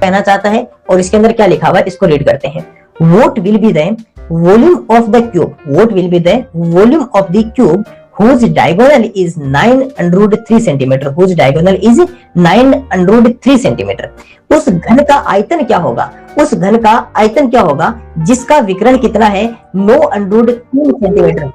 कहना चाहता है और इसके अंदर क्या लिखा हुआ है इसको रीड करते हैं। What will be the volume of the cube, what will be the volume of the cube whose diagonal is 9√3 centimeter, whose diagonal is 9√3 centimeter। उस घन का आयतन क्या होगा, उस घन का आयतन क्या होगा जिसका विकर्ण कितना है 9√3 सेंटीमीटर,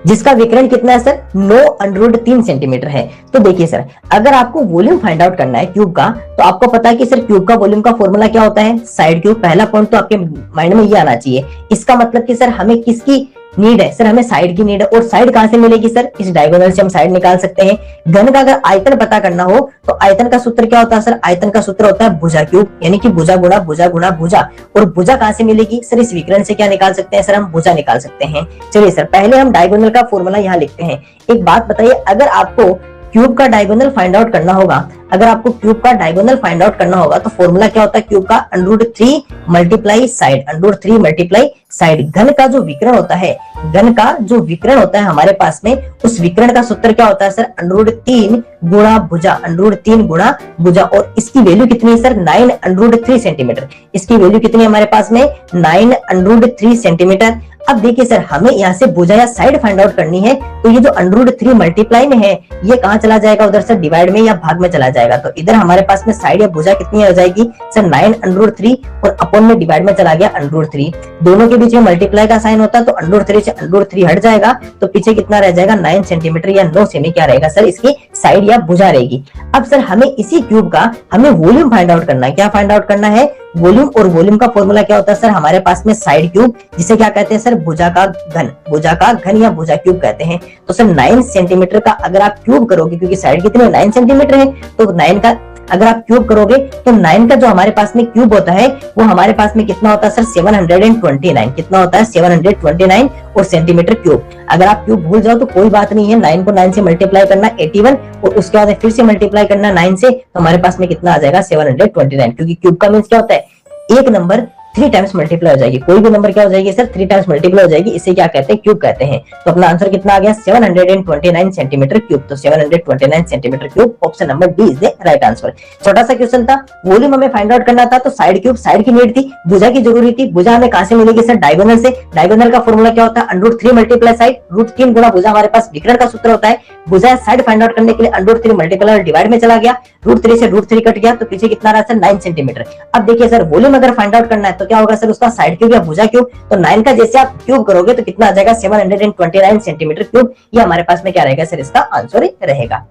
जिसका विकर्ण कितना है सर 9√3 सेंटीमीटर है। तो देखिए सर, अगर आपको वॉल्यूम फाइंड आउट करना है क्यूब का, तो आपको पता है कि सर क्यूब का वॉल्यूम का फॉर्मूला क्या होता है, साइड क्यूब। पहला पॉइंट तो आपके माइंड में ये आना चाहिए। इसका मतलब कि सर हमें किसकी नीड है, सर हमें साइड की नीड है। और साइड कहां से मिलेगी सर, इस डायगोनल से हम साइड निकाल सकते हैं। घन का अगर आयतन पता करना हो तो आयतन का सूत्र क्या होता है सर, आयतन का सूत्र होता है भुजा क्यूब, यानी कि भुजा गुणा भुजा गुणा भुजा। और भुजा कहां से मिलेगी सर, इस विकर्ण से क्या निकाल सकते हैं सर, हम भुजा निकाल सकते हैं। चलिए सर, पहले हम डायगोनल का फॉर्मूला यहाँ लिखते हैं। एक बात बताइए, अगर आपको क्यूब का डायगोनल फाइंड आउट करना होगा, अगर आपको क्यूब का डायगोनल फाइंड आउट करना होगा तो फॉर्मूला क्या होता है क्यूब का, √3 मल्टीप्लाई साइड, √3 मल्टीप्लाई साइड। घन का जो विकर्ण होता है, घन का जो विकर्ण होता है हमारे पास में, उस विकर्ण का सूत्र क्या होता है सर, √3 गुणा भुजा, √3 गुणा भुजा। और इसकी वैल्यू कितनी है सर, 9√3 सेंटीमीटर। इसकी वैल्यू कितनी है हमारे पास में, 9√3 सेंटीमीटर। अब देखिए सर, हमें यहाँ से भुजा या साइड फाइंड आउट करनी है, तो ये जो √3 मल्टीप्लाई में है ये कहाँ चला जाएगा, उधर से डिवाइड में या भाग में चला जाएगा। तो इधर हमारे पास में साइड या भुजा कितनी हो जाएगी सर, 9√3 और अपॉन में डिवाइड में चला गया √3। दोनों के बीच में मल्टीप्लाई का साइन होता है, तो √3 से √3 हट जाएगा, तो पीछे कितना रह जाएगा 9 सेंटीमीटर या 9 सेमी क्या रहेगा सर, इसकी साइड या भुजा रहेगी। अब सर हमें इसी क्यूब का हमें वॉल्यूम फाइंड आउट करना है। क्या फाइंड आउट करना है, वॉल्यूम। और वॉल्यूम का फॉर्मूला क्या होता है सर, हमारे पास में साइड क्यूब, जिसे क्या कहते हैं सर, भुजा का घन, भुजा का घन या भुजा क्यूब कहते हैं। तो सर 9 सेंटीमीटर का अगर आप क्यूब करोगे, क्योंकि साइड कितने 9 सेंटीमीटर है, तो 9 का अगर आप क्यूब करोगे तो 9 का जो हमारे पास में क्यूब होता है वो हमारे पास में कितना होता है सर, 729। कितना होता है 729 और सेंटीमीटर क्यूब। अगर आप क्यूब भूल जाओ तो कोई बात नहीं है, 9 को 9 से मल्टीप्लाई करना 81 और उसके बाद फिर से मल्टीप्लाई करना 9 से, तो हमारे पास में कितना आ जाएगा 729। क्योंकि क्यूब का मींस क्या होता है, एक नंबर 3 टाइम्स मल्टीप्लाई हो जाएगी, कोई भी नंबर क्या हो जाएगी सर 3 टाइम्स मल्टीप्लाई हो जाएगी, इसे क्या कहते हैं क्यूब कहते हैं। तो अपना आंसर कितना आ गया 729 सेंटीमीटर क्यूब। तो 729 centimetre cube, option number D is the right answer. छोटा सा क्वेश्चन था, वॉल्यूम हमें फाइंड आउट करना था, तो साइड क्यूब, साइड की नीड थी, भुजा की जरूरी थी। भुजा हमें कहां से मिलेगी सर, डायगोनल से। डायगोनल का फॉर्मूला क्या होता है, √3 मल्टीप्लाई साइड, √3 गुणा भुजा हमारे पास विकर्ण का सूत्र होता है। भुजा साइड फाइंड आउट करने के लिए √3 मल्टीप्लाई डिवाइड में चला गया, √3 से √3 कट गया, तो पीछे कितना रहा सर 9 सेंटीमीटर। अब देखिए सर, वॉल्यूम अगर फाइंड आउट करना है तो क्या होगा सर, उसका साइड क्यूब या भुजा क्यूब। तो 9 का जैसे आप क्यूब करोगे तो कितना आ जाएगा 729 सेंटीमीटर क्यूब। ये हमारे पास में क्या रहेगा सर, इसका आंसर रहेगा।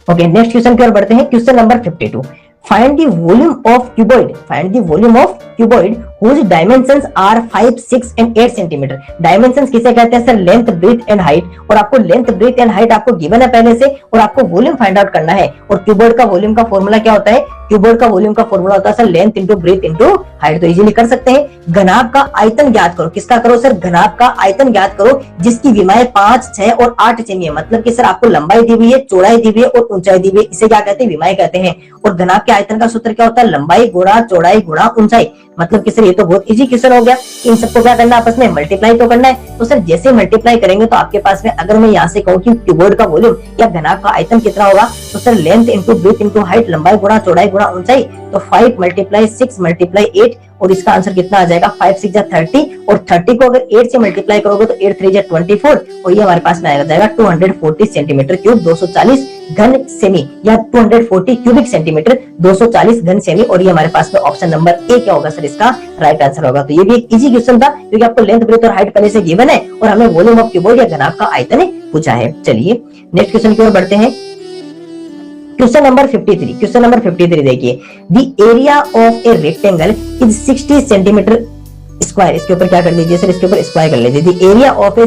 ओके, नेक्स्ट क्वेश्चन की ओर बढ़ते हैं। Question number 52, find the volume of cuboid, find the volume of cuboid whose dimensions are 5, 6 and 8 centimetre. Dimensions किसे कहते हैं sir, length, breadth and height. और आपको लेंथ, ब्रेथ एंड हाइट आपको गिवन है पहले से, और आपको वॉल्यूम फाइंड आउट करना है। और क्यूबॉइड का वॉल्यूम का फॉर्मूला क्या होता है, क्यूबॉइड का वॉल्यूम का फॉर्मूला होता है sir length into breadth into height. तो इजीली कर सकते हैं। घनाभ का आयतन ज्ञात करो, किसका करो सर, घनाभ का आयतन ज्ञात करो जिसकी विमाएं 5, 6 और 8 सेमी है। मतलब कि सर आपको लंबाई दी हुई है, चौड़ाई दी हुई है और ऊंचाई दी हुई है, इसे क्या कहते हैं, विमाएं कहते हैं। और घनाभ के आयतन का सूत्र क्या होता है, लंबाई गुणा चौड़ाई गुणा ऊंचाई। मतलब कि सर ये तो बहुत इजी क्वेश्चन हो गया। इन सबको क्या करना है, आपस में मल्टीप्लाई तो करना है। तो सर जैसे मल्टीप्लाई करेंगे तो आपके पास में, अगर मैं यहाँ से कहूँ कि क्यूबॉइड का वॉल्यूम या घनाभ का आयतन कितना होगा, तो sir length into breadth into height, लंबाई गुणा चौड़ाई गुणा ऊंचाई। तो 5 × 6 × 8 और इसका आंसर कितना आ जाएगा 5 6 30 और 30 को अगर 8 से मल्टीप्लाई करोगे तो 8 3 24 और ये हमारे पास में आ जाएगा 240 सेंटीमीटर क्यूब, 240 घन सेमी या 240 क्यूबिक सेंटीमीटर, 240 घन सेमी। और ये हमारे पास में ऑप्शन नंबर ए क्या होगा सर, इसका राइट आंसर होगा। तो ये भी एक इजी क्वेश्चन था क्योंकि आपको लेंथ, ब्रेथ और हाइट पहले से गिवन है और हमें वॉल्यूम ऑफ क्यूबॉइड या घनाभ का आयतन पूछा है। चलिए नेक्स्ट क्वेश्चन की ओर बढ़ते हैं। क्वेश्चन नंबर 53, क्वेश्चन नंबर 53 देखिए, the area of a rectangle is 60 centimetre square. इसके ऊपर क्या कर लीजिए सर, इसके ऊपर स्क्वायर कर लीजिए। The area of A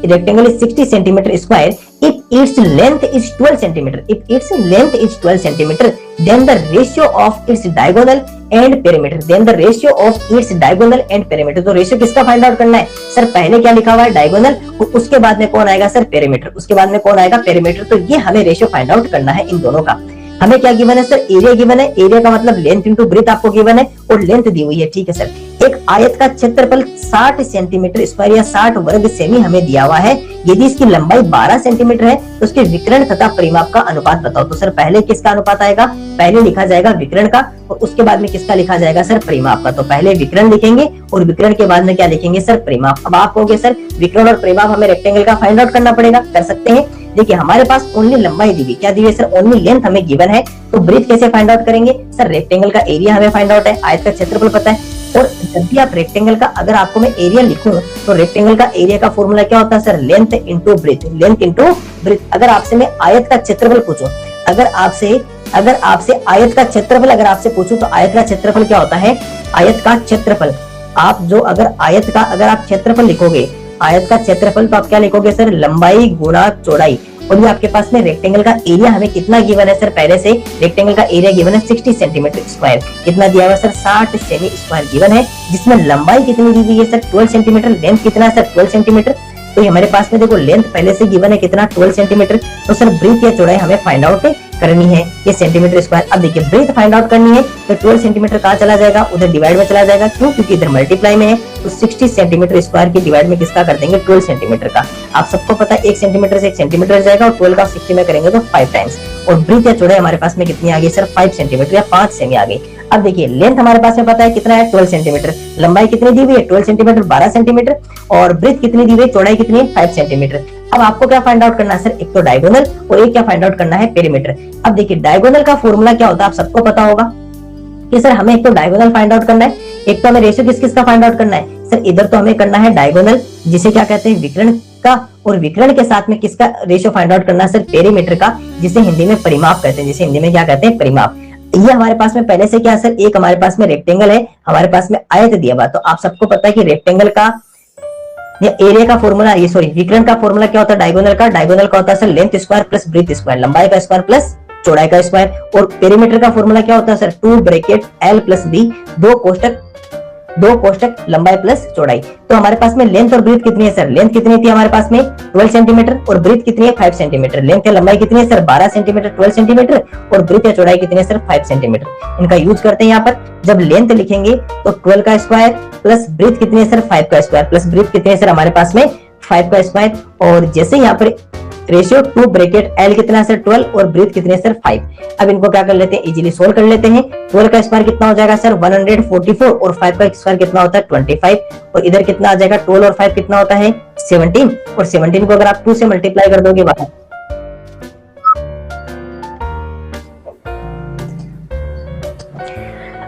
rectangle is 60 centimeter square if its length is 12 centimeter. If its length is 12 centimeter, then the ratio of its diagonal and perimeter. Then the ratio of its diagonal and perimeter. तो ratio किसका find out करना है sir, पहले क्या लिखा हुआ है diagonal और उसके बाद में कौन आएगा सर पेरीमीटर, उसके बाद में कौन आएगा पेरीमीटर। तो ये हमें रेशियो फाइंड आउट करना है इन दोनों का। हमें क्या गिवन है सर, एरिया गिवन है, एरिया का मतलब लेंथ इंटू ब्रेथ आपको गिवन है और लेंथ दी हुई है, ठीक है सर। एक आयत का क्षेत्रफल 60 सेंटीमीटर स्क्वायर या 60 वर्ग सेमी हमें दिया हुआ है। यदि इसकी लंबाई 12 सेंटीमीटर है तो उसके विकर्ण तथा परिमाप का अनुपात बताओ। तो सर पहले किसका अनुपात आएगा, पहले लिखा जाएगा विकर्ण का और उसके बाद में किसका लिखा जाएगा सर, परिमाप का। तो पहले विकर्ण लिखेंगे और विकर्ण के बाद में क्या लिखेंगे सर, परिमाप। अब आप कहोगे सर विकर्ण और परिमाप हमें रेक्टेंगल का फाइंड आउट करना पड़ेगा, कर सकते हैं। देखिए हमारे पास ओनली लंबाई दी हुई, क्या दी हुई है सर, ओनली लेंथ हमें गिवन है। तो ब्रेथ कैसे फाइंड आउट करेंगे सर, रेक्टेंगल का एरिया हमें फाइंड आउट है, आयत का क्षेत्रफल पता है। और जब भी आप रेक्टेंगल का, अगर आपको मैं एरिया लिखूं तो रेक्टेंगल का एरिया का फॉर्मूला क्या होता है sir, length into breadth, length into breadth. अगर आपसे मैं आयत का क्षेत्रफल पूछूं, अगर आपसे आयत का क्षेत्रफल अगर आपसे पूछूं तो आयत का क्षेत्रफल क्या होता है, आयत का क्षेत्रफल आप जो अगर आयत का अगर आप क्षेत्रफल लिखोगे, आयत का क्षेत्रफल तो आप क्या लिखोगे सर, लंबाई गुणा चौड़ाई। और ये आपके पास में रेक्टेंगल का एरिया हमें कितना गिवन है सर, पहले से रेक्टेंगल का एरिया गिवन है 60 सेंटीमीटर स्क्वायर, कितना दिया हुआ है सर, 60 सेमी स्क्वायर गिवन है, जिसमें लंबाई कितनी दी हुई है सर, 12 सेंटीमीटर, लेंथ कितना है सर, 12 सेंटीमीटर। तो हमारे पास में देखो लेंथ पहले से गिवन है कितना, 12 सेंटीमीटर। तो सर ब्रीथ या चौड़ाई हमें फाइंड आउट करनी है, ये सेंटीमीटर स्क्वायर। अब देखिए ब्रीथ फाइंड आउट करनी है तो 12 सेंटीमीटर कहाँ चला जाएगा, उधर डिवाइड में चला जाएगा, क्यों, क्योंकि इधर मल्टीप्लाई में है। तो 60 सेंटीमीटर स्क्वायर के डिवाइड में किसका कर देंगे, 12 सेंटीमीटर का। आप सबको पता है 1 सेंटीमीटर से 1 सेंटीमीटर जाएगा और 12 का 60 में करेंगे तो 5 टाइम्स। और ब्रीथ या चौड़ाई हमारे पास में कितनी आ गई सर, 5 सेंटीमीटर या 5 सेमी आ गई। अब देखिए लेंथ हमारे पास में पता है कितना है, 12 सेंटीमीटर, लंबाई कितनी दी हुई है 12 सेंटीमीटर, 12 सेंटीमीटर, और ब्रीथ कितनी दी हुई है, चौड़ाई कितनी है 5 सेंटीमीटर। अब आपको क्या फाइंड आउट करना है सर, एक तो डायगोनल और एक क्या फाइंड आउट करना है, पेरीमीटर। अब देखिए डायगोनल का फॉर्मूला क्या होता है, आप सबको पता होगा कि सर हमें एक तो डायगोनल फाइंड आउट करना है, एक तो हमें रेशियो किस किस का फाइंड आउट करना है सर, इधर तो हमें करना है डायगोनल जिसे क्या कहते हैं, विकर्ण का, और विकर्ण के साथ में किसका रेशियो फाइंड आउट करना है सर, पेरीमीटर का, जिसे हिंदी में परिमाप कहते हैं, जिसे हिंदी में क्या कहते हैं, परिमाप। ये हमारे पास में पहले से क्या है सर, एक हमारे पास में रेक्टेंगल है, हमारे पास में आयत दिया हुआ। तो आप सबको पता है कि रेक्टेंगल का या एरिया का फॉर्मूला, ये सॉरी विकर्ण का फॉर्मूला क्या होता है, डायगोनल का होता है sir length square plus breadth square, लंबाई का स्क्वायर प्लस चौड़ाई का स्क्वायर। और पेरीमीटर का फॉर्मूला क्या होता है sir, 2 bracket L plus B, दो कोष्टक लंबाई प्लस चौड़ाई। तो हमारे पास में लेंथ और ब्रीथ कितनी है सर, लेंथ कितनी थी हमारे पास में 12 सेंटीमीटर और ब्रीथ कितनी है 5 सेंटीमीटर। लेंथ या लंबाई कितनी है सर 12 सेंटीमीटर 12 सेंटीमीटर और ब्रीथ या चौड़ाई कितनी है सर 5 सेंटीमीटर। इनका यूज करते हैं यहाँ पर, जब लेंथ लिखेंगे तो 12 का स्क्वायर प्लस ब्रीथ कितनी है सर 5 का स्क्वायर प्लस ब्रीथ कितनी है सर हमारे पास में 5 का स्क्वायर। और जैसे यहाँ पर रेशियो 2 ब्रैकेट L कितना है सर 12 और ब्रीथ कितने सर 5। अब इनको क्या कर लेते हैं, इजीली सोल्व कर लेते हैं। 12 का स्क्वायर कितना हो जाएगा सर 144 और 5 का स्क्वायर कितना होता है 25 और इधर कितना आ जाएगा 12 और 5 कितना होता है 17 और 17 को अगर आप 2 से मल्टीप्लाई कर दोगे बाहर,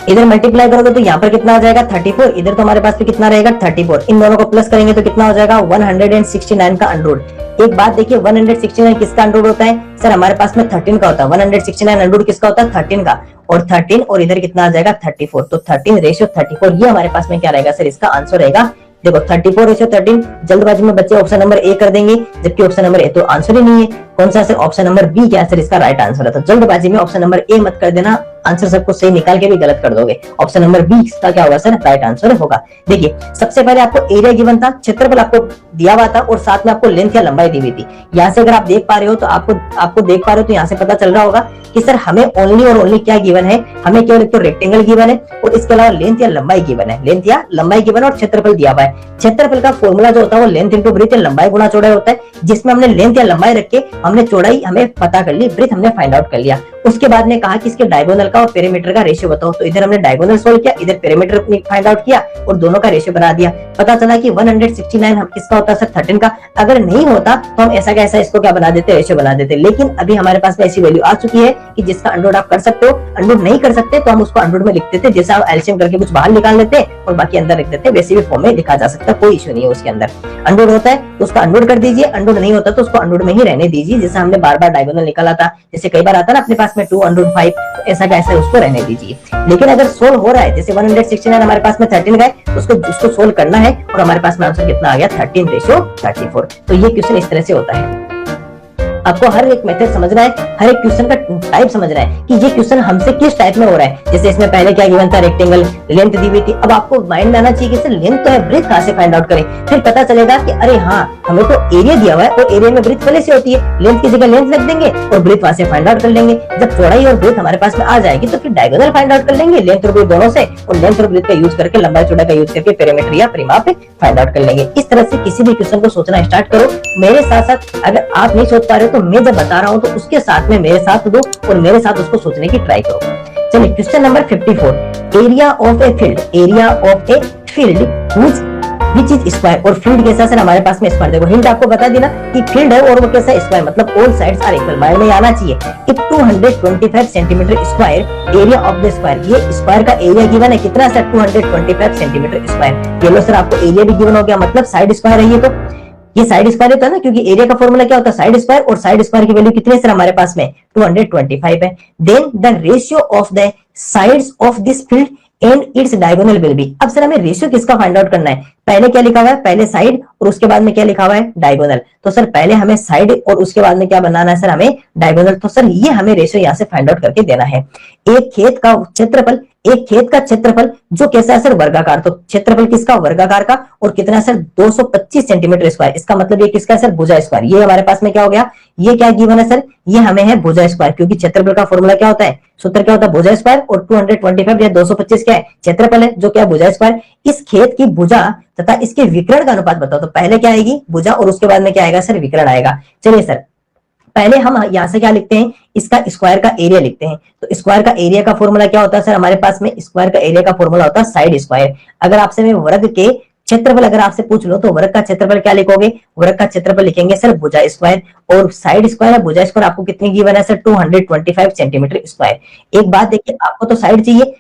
इधर मल्टीप्लाई करोगे तो यहाँ पर कितना आ जाएगा 34, इधर तो हमारे पास पे कितना रहेगा 34। इन दोनों को प्लस करेंगे तो कितना हो जाएगा 169 का अंडरूट। एक बात देखिए 169 किसका अंडरूट होता है सर, हमारे पास में 13 का होता है। 169 अंडरूट किसका होता है 13 का, और 13 और इधर कितना आ जाएगा 34। तो 13 रेशियो 34 ये हमारे पास में क्या रहेगा सर, इसका आंसर रहेगा। देखो 34 रेशियो 13, जल्दबाजी में बच्चे ऑप्शन नंबर ए कर देंगे, जबकि ऑप्शन नंबर ए तो आंसर ही नहीं है। कौन सा सर, ऑप्शन नंबर बी क्या सर इसका राइट आंसर है। तो जल्दबाजी में ऑप्शन नंबर ए मत कर देना, आंसर सबको सही निकाल के भी गलत कर दोगे। ऑप्शन नंबर बी इसका क्या होगा सर, राइट आंसर होगा। देखिए सबसे पहले आपको एरिया गिवन था, क्षेत्रफल आपको दिया हुआ था और साथ में आपको लेंथ या लंबाई दी हुई थी। यहाँ से अगर आप देख पा रहे हो तो आपको देख पा रहे हो तो यहाँ से पता चल रहा होगा कि सर हमें ओनली और ओनली क्या गिवन है, हमें केवल एक तो रेक्टेंगल गिवन है और इसके अलावा लेंथ या लंबाई गिवन है, लेंथ या लंबाई गिवन और क्षेत्रफल दिया हुआ है। क्षेत्रफल का फॉर्मूला जो होता है वो लेंथ इंटू ब्रीथ या लंबाई गुणा चौड़ाई होता है, जिसमें हमने लेंथ या लंबाई रख के हमने चौड़ाई हमें पता कर ली, ब्रीथ हमने फाइंड आउट कर लिया। उसके बाद में कहा कि इसके डायगोनल का और पेरीमीटर का रेशियो बताओ, तो इधर हमने डायगोनल सोल्व किया, इधर पेरीमीटर फाइंड आउट किया और दोनों का रेशियो बना दिया। पता चला कि 169 हम किसका होता है सर 13 का। अगर नहीं होता तो हम ऐसा कैसा इसको क्या बना देते, रेशियो बना देते। लेकिन अभी हमारे पास में ऐसी वैल्यू आ चुकी है कि जिसका अंडरवुड आप कर सकते हो। अंडरवुड नहीं कर सकते तो हम उसको अंडरवुड में लिख देते, जैसे आप एलसीएम करके कुछ बाहर निकाल लेते और बाकी अंदर लिख देते, वैसे भी फॉर्म में लिखा जा सकता है, कोई इश्यू नहीं है उसके अंदर। अंडरवुड होता है तो उसका अंडरवुड कर दीजिए, अंडरवुड नहीं होता तो उसको अंडरवुड में ही रहने दीजिए। जैसे हमने बार बार डायगोनल निकाला था, जैसे कई बार आता है ना अपने पास में 2/5, तो ऐसा कैसा उसको रहने दीजिए। लेकिन अगर सोल्व हो रहा है, जैसे 169 हमारे पास में 13 का है तो उसको सोल्व करना है और हमारे पास में आंसर कितना आ गया 13 रेशियो 34। तो ये क्वेश्चन इस तरह से होता है। आपको हर एक मेथड समझना है, हर एक क्वेश्चन का टाइप समझना है कि ये क्वेश्चन हमसे किस टाइप में हो रहा है। जैसे इसमें पहले क्या गिवन था, रेक्टेंगल, लेंथ दी हुई थी। अब आपको माइंड में आना चाहिए कि सर लेंथ तो है, ब्रेथ कहां से फाइंड आउट करें। फिर पता चलेगा कि अरे हाँ, हमें तो एरिया दिया हुआ है और एरिया में ब्रेथ पहले से होती है, लेंथ की जगह लेंथ रख देंगे और ब्रेथ वहां से फाइंड आउट कर लेंगे। जब चौड़ाई और ब्रेथ हमारे पास में आ जाएगी तो फिर डायगोनल फाइंड आउट कर लेंगे, लेंथ और ब्रेथ दोनों से, और लेंथ और ब्रेथ का यूज करके, लंबाई चौड़ाई का यूज करके पेरीमीटर या परिमाप फाइंड आउट कर लेंगे। इस तरह से किसी भी क्वेश्चन को सोचना स्टार्ट करो मेरे साथ साथ। अगर आप नहीं सोच पा रहे हो तो मैं जब बता रहा हूं तो उसके साथ में मेरे साथ दो और मेरे साथ उसको सोचने की ट्राई करो। चलिए question number 54, area of a field, area of a field which is square. और फील्ड कैसा सर, हमारे पास में स्क्वायर। देखो हिंट आपको बता देना कि फील्ड है और वो कैसा स्क्वायर, मतलब all sides are equal. Mind में आना चाहिए कि 225 centimetre square area of the square. ये स्क्वायर का एरिया गिवन है कितना सर, 225 सेंटीमीटर स्क्वायर। ये लो सर आपको एरिया भी गिवन हो गया, मतलब साइड स्क्वायर है ये साइड स्क्वायर होता है ना, क्योंकि एरिया का फॉर्मूला क्या होता है, साइड स्क्वायर। और साइड स्क्वायर की वैल्यू कितनी है सर हमारे पास में, 225 है। Then the ratio of the sides of this field and its diagonal will be. अब सर हमें रेशियो किसका फाइंड आउट करना है, पहले क्या लिखा हुआ है, पहले साइड और उसके बाद में क्या लिखा हुआ है, डायगोनल। तो सर पहले हमें साइड और उसके बाद में क्या बनाना है सर, हमें डायगोनल। तो सर ये हमें रेशियो यहां से फाइंड आउट करके देना है। एक खेत का क्षेत्रफल जो कैसा है सर, वर्गाकार। तो क्षेत्रफल किसका, वर्गाकार का, और कितना सर, 225 सेंटीमीटर स्क्वायर। इसका मतलब ये किसका है सर, भुजा स्क्वायर। ये हमारे पास में क्या हो गया, ये क्या गिवन है सर, ये हमें है भुजा स्क्वायर, क्योंकि क्षेत्रफल का फॉर्मूला क्या होता है, सूत्र क्या होता है, भुजा स्क्वायर। और 225 या 225 क्या है, क्षेत्रफल है, जो क्या भुजा स्क्वायर। इस खेत की भुजा तथा इसके विकर्ण का अनुपात बताओ। तो पहले क्या आएगी, भुजा, और उसके बाद में क्या आएगा सर, विकर्ण आएगा। चलिए सर पहले हम यहां से क्या लिखते हैं, इसका स्क्वायर का एरिया लिखते हैं। तो स्क्वायर का एरिया का फॉर्मूला क्या होता है सर, हमारे पास में स्क्वायर का एरिया का फॉर्मूला होता है साइड स्क्वायर। अगर आपसे मैं वर्ग के क्षेत्रफल अगर आपसे पूछ लो तो वर्ग का क्षेत्रफल क्या लिखोगे, वर्ग का क्षेत्रफल लिखेंगे सर भुजा स्क्वायर। और साइड स्क्वायर है, भुजा स्क्वायर आपको कितनी गिवन है सर, 225 सेंटीमीटर स्क्वायर। एक बात देखिए, आपको तो साइड चाहिए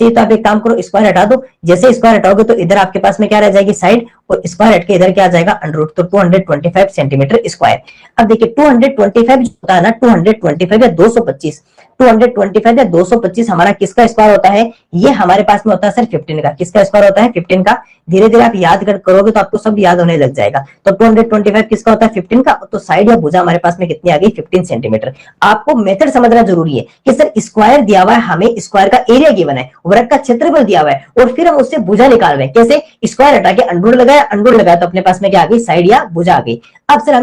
तो आप एक काम करो, स्क्वायर हटा दो। जैसे स्क्वायर हटाओगे तो इधर आपके पास में क्या रह जाएगी, साइड, और स्क्वायर हट के इधर क्या आ जाएगा, अंडर। तो 225 सेंटीमीटर स्क्वायर। अब देखिए 225 जो होता है ना, 225 या 225, 225 या 225 हमारा किसका स्क्वायर होता है, ये हमारे पास में होता है सर 15 का। किसका स्क्वायर होता है, 15 का। धीरे धीरे आप याद करोगे तो आपको सब याद होने लग जाएगा। तो 225 किसका होता है, 15 का। तो साइड या भुजा हमारे पास में कितनी आ गई, 15 सेंटीमीटर। आपको मेथड समझना जरूरी है कि सर स्क्वायर दिया हुआ है, हमें स्क्वायर का एरिया गिवन है, वर्ग का क्षेत्रफल दिया हुआ है, और फिर हम उससे भुजा निकाल रहे हैं। कैसे, स्क्वायर हटा के अंडर लगाया तो अपने पास में क्या आ गई, साइड या भुजा आ गई। अब सर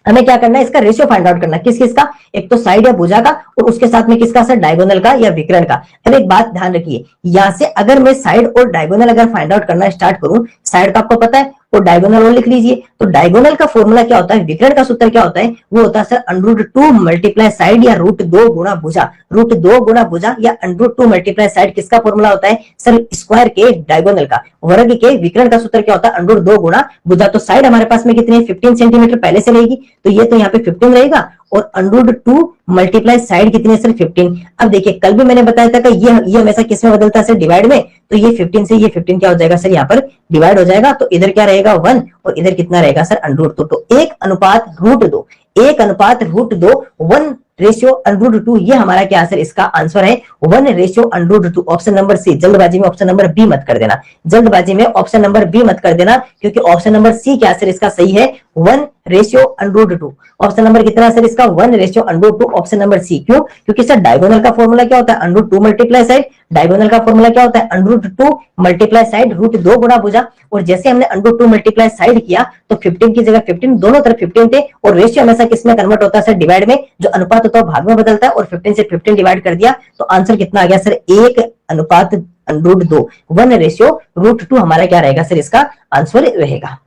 हमें क्या करना है, इसका रेशियो फाइंड आउट करना है। किस किसका, एक तो साइड या भुजा का, और उसके साथ में किसका सर, डायगोनल का या विकर्ण का। अब एक बात ध्यान रखिए, यहां से अगर मैं साइड और डायगोनल अगर फाइंड आउट करना स्टार्ट करूं, साइड का आपको पता है और डायगोनल और लिख लीजिए। तो डायगोनल का फॉर्मूला क्या होता है, विकर्ण का सूत्र क्या होता है, वो होता है सर √2 मल्टीप्लाई साइड या √2 गुणा भुजा। √2 गुणा भुजा या √2 मल्टीप्लाई साइड किसका फॉर्मूला होता है सर, स्क्वायर के डायगोनल का। वर्ग के विकर्ण का सूत्र क्या होता है, √2 गुणा भुजा। तो साइड हमारे पास में कितनी है, 15 सेंटीमीटर पहले से रहेगी, तो ये तो यहाँ पे 15 रहेगा, और √2 मल्टीप्लाई साइड कितनी है सर, 15। अब देखिए कल भी मैंने बताया था कि ये हमेशा किस में बदलता है सर, डिवाइड में। तो ये 15 से ये 15 क्या हो जाएगा सर, यहाँ पर डिवाइड हो जाएगा। तो इधर क्या रहेगा 1, और इधर कितना रहेगा सर, √2। तो 1 अनुपात √2, 1 अनुपात √2, 1 रेशियो √2। ये हमारा क्या सर, इसका आंसर है 1 रेशियो √2। Option number C. जल्दबाजी में ऑप्शन नंबर बी मत कर देना, जल्दबाजी में ऑप्शन नंबर बी मत कर देना, क्योंकि ऑप्शन नंबर सी क्या सर इसका सही है, 1 रेशियो √2। ऑप्शन नंबर कितना सर इसका, 1 रेशियो √2, ऑप्शन नंबर सी। क्यों, क्योंकि सर डायगोनल का फॉर्मूला क्या होता है, √2 मल्टीप्लाई साइड। डायगोनल का फॉर्मूला क्या होता है, √2 मल्टीप्लाई साइड √2 गुणा भुजा। और जैसे हमने √2 मल्टीप्लाई साइड किया तो 15 की जगह 15, दोनों तरफ 15 थे, और रेशियो हमेशा किसमें कन्वर्ट होता है सर, डिवाइड में। जो अनुपात होता है भाग में बदलता है, और 15 से 15 डिवाइड कर दिया तो आंसर कितना आ गया सर, 1 अनुपात √2, 1 रेशियो √2 हमारा क्या रहेगा सर, इसका आंसर रहेगा।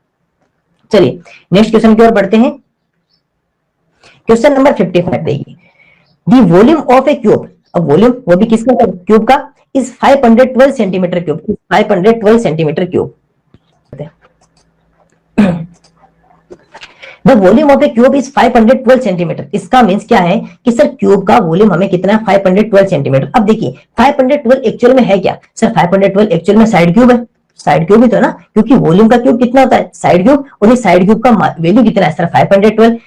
चलिए नेक्स्ट क्वेश्चन की ओर बढ़ते हैं। क्वेश्चन नंबर 55 देखिए, the volume of A cube. अब वॉल्यूम वो भी किसका, क्यूब का, is 512 centimetre cube, 512 centimetre cube. The volume of A cube is 512 centimetre. इसका मींस क्या है कि सर क्यूब का वॉल्यूम हमें कितना है, 512 सेंटीमीटर। अब देखिए 512 एक्चुअल में है क्या सर, 512 एक्चुअल में साइड क्यूब है, साइड क्यूब ही तो ना, क्योंकि वॉल्यूम का क्यूब कितना होता है, साइड क्यूब। और इस साइड क्यूब का वैल्यू कितना है sir, 512।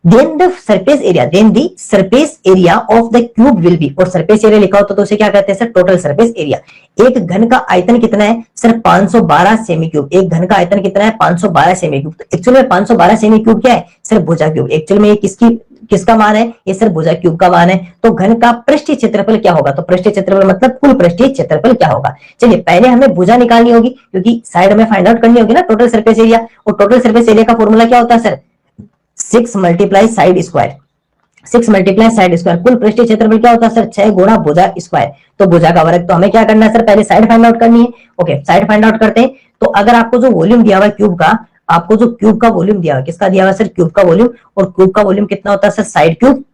Then the surface area, then the surface area of the cube will be, और सरफेस एरिया लिखा होता तो उसे क्या कहते हैं सर, टोटल सरफेस एरिया। एक घन का आयतन कितना है सर, 512 सेमी क्यूब। एक घन का आयतन कितना है, 512 सेमी क्यूब। तो एक्चुअली में 512 सेमी क्यूब क्या है सर, भुजा क्यूब। एक्चुअली में ये किसका मान है, ये सर भुजा क्यूब का मान है। तो घन का पृष्ठीय क्षेत्रफल क्या होगा, तो पृष्ठीय क्षेत्रफल मतलब कुल पृष्ठीय क्षेत्रफल क्या होगा। चलिए पहले हमें भुजा निकालनी होगी, क्योंकि साइड में फाइंड आउट करनी होगी ना टोटल सरफेस एरिया। और टोटल सरफेस एरिया का फॉर्मूला क्या होता है sir, 6 multiply side square. 6 multiply side square. कुल पृष्ठीय क्षेत्रफल क्या होता है सर, 6 गुणा भुजा स्क्वायर। तो भुजा का वर्ग, तो हमें क्या करना है सर, पहले साइड फाइंड आउट करनी है। ओके, साइड फाइंड आउट करते हैं। तो अगर आपको जो वॉल्यूम दिया हुआ है क्यूब का, आपको जो क्यूब का वॉल्यूम दिया हुआ है, किसका दिया हुआ है सर, क्यूब का वॉल्यूम। और क्यूब का वॉल्यूम कितना होता है sir, side cube,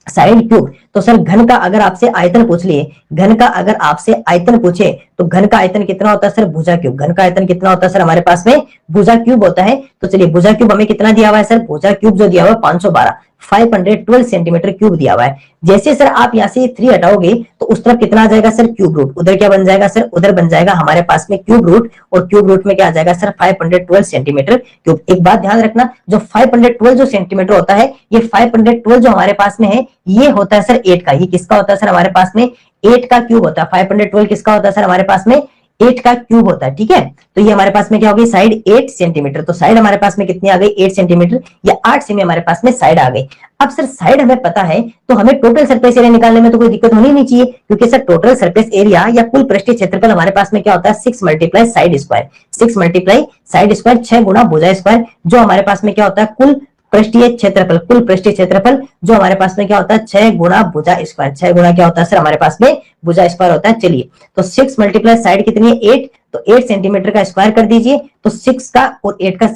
side cube. तो सर घन का अगर आपसे आयतन पूछ लिए, घन का अगर आपसे आयतन पूछे, तो घन का आयतन कितना होता है सर, भुजा क्यूब। घन का आयतन कितना होता है सर, हमारे पास में भुजा क्यूब होता है। तो चलिए भुजा क्यूब हमें कितना दिया हुआ है सर, भुजा क्यूब जो दिया हुआ है 512, 512 सेंटीमीटर क्यूब दिया हुआ है। जैसे सर आप यहाँ से 3 हटाओगे तो उस तरफ कितना आ जाएगा सर, क्यूब रूट। उधर क्या बन जाएगा सर, उधर बन जाएगा हमारे पास में क्यूब रूट। और क्यूब रूट में क्या आ जाएगा सर, 512 सेंटीमीटर क्यूब। एक बात ध्यान रखना, जो 512 जो सेंटीमीटर होता है, ये 512 जो हमारे पास में है, ये होता है सर 8 का। ये किसका होता है सर, हमारे पास में 8 का क्यूब होता है। 512 किसका होता है सर, हमारे पास में 8 का क्यूब होता है। ठीक है, तो ये हमारे पास में क्या होगी, साइड 8 सेंटीमीटर। तो साइड हमारे पास में कितनी आ गई, 8 सेंटीमीटर, या 8 सेमी हमारे पास में साइड आ गई। अब सर साइड हमें पता है, तो हमें टोटल सरफेस एरिया निकालने में तो कोई दिक्कत होनी नहीं चाहिए, क्योंकि सर टोटल सरफेस एरिया या कुल पृष्ठीय क्षेत्रफल हमारे पास में क्या होता है, 6 multiply side square. 6 multiply side square, 6 गुना भुजा स्क्वायर, जो हमारे पास में क्या होता है, कुल पृष्ठीय क्षेत्रफल। कुल पृष्ठीय क्षेत्रफल जो हमारे पास में क्या होता है, 6 गुना भुजा स्क्वायर। 6 गुना क्या होता है सर, हमारे पास में भुजा स्क्वायर होता है। चलिए, तो 6 मल्टीप्लाई साइड कितनी है, 8। तो 8 सेंटीमीटर का स्क्वायर कर दीजिए। तो 6 का और 8 का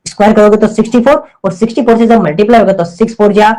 स्क्वायर करोगे तो 64, और 64 से जब मल्टीप्लाई होगा तो 6 4 जा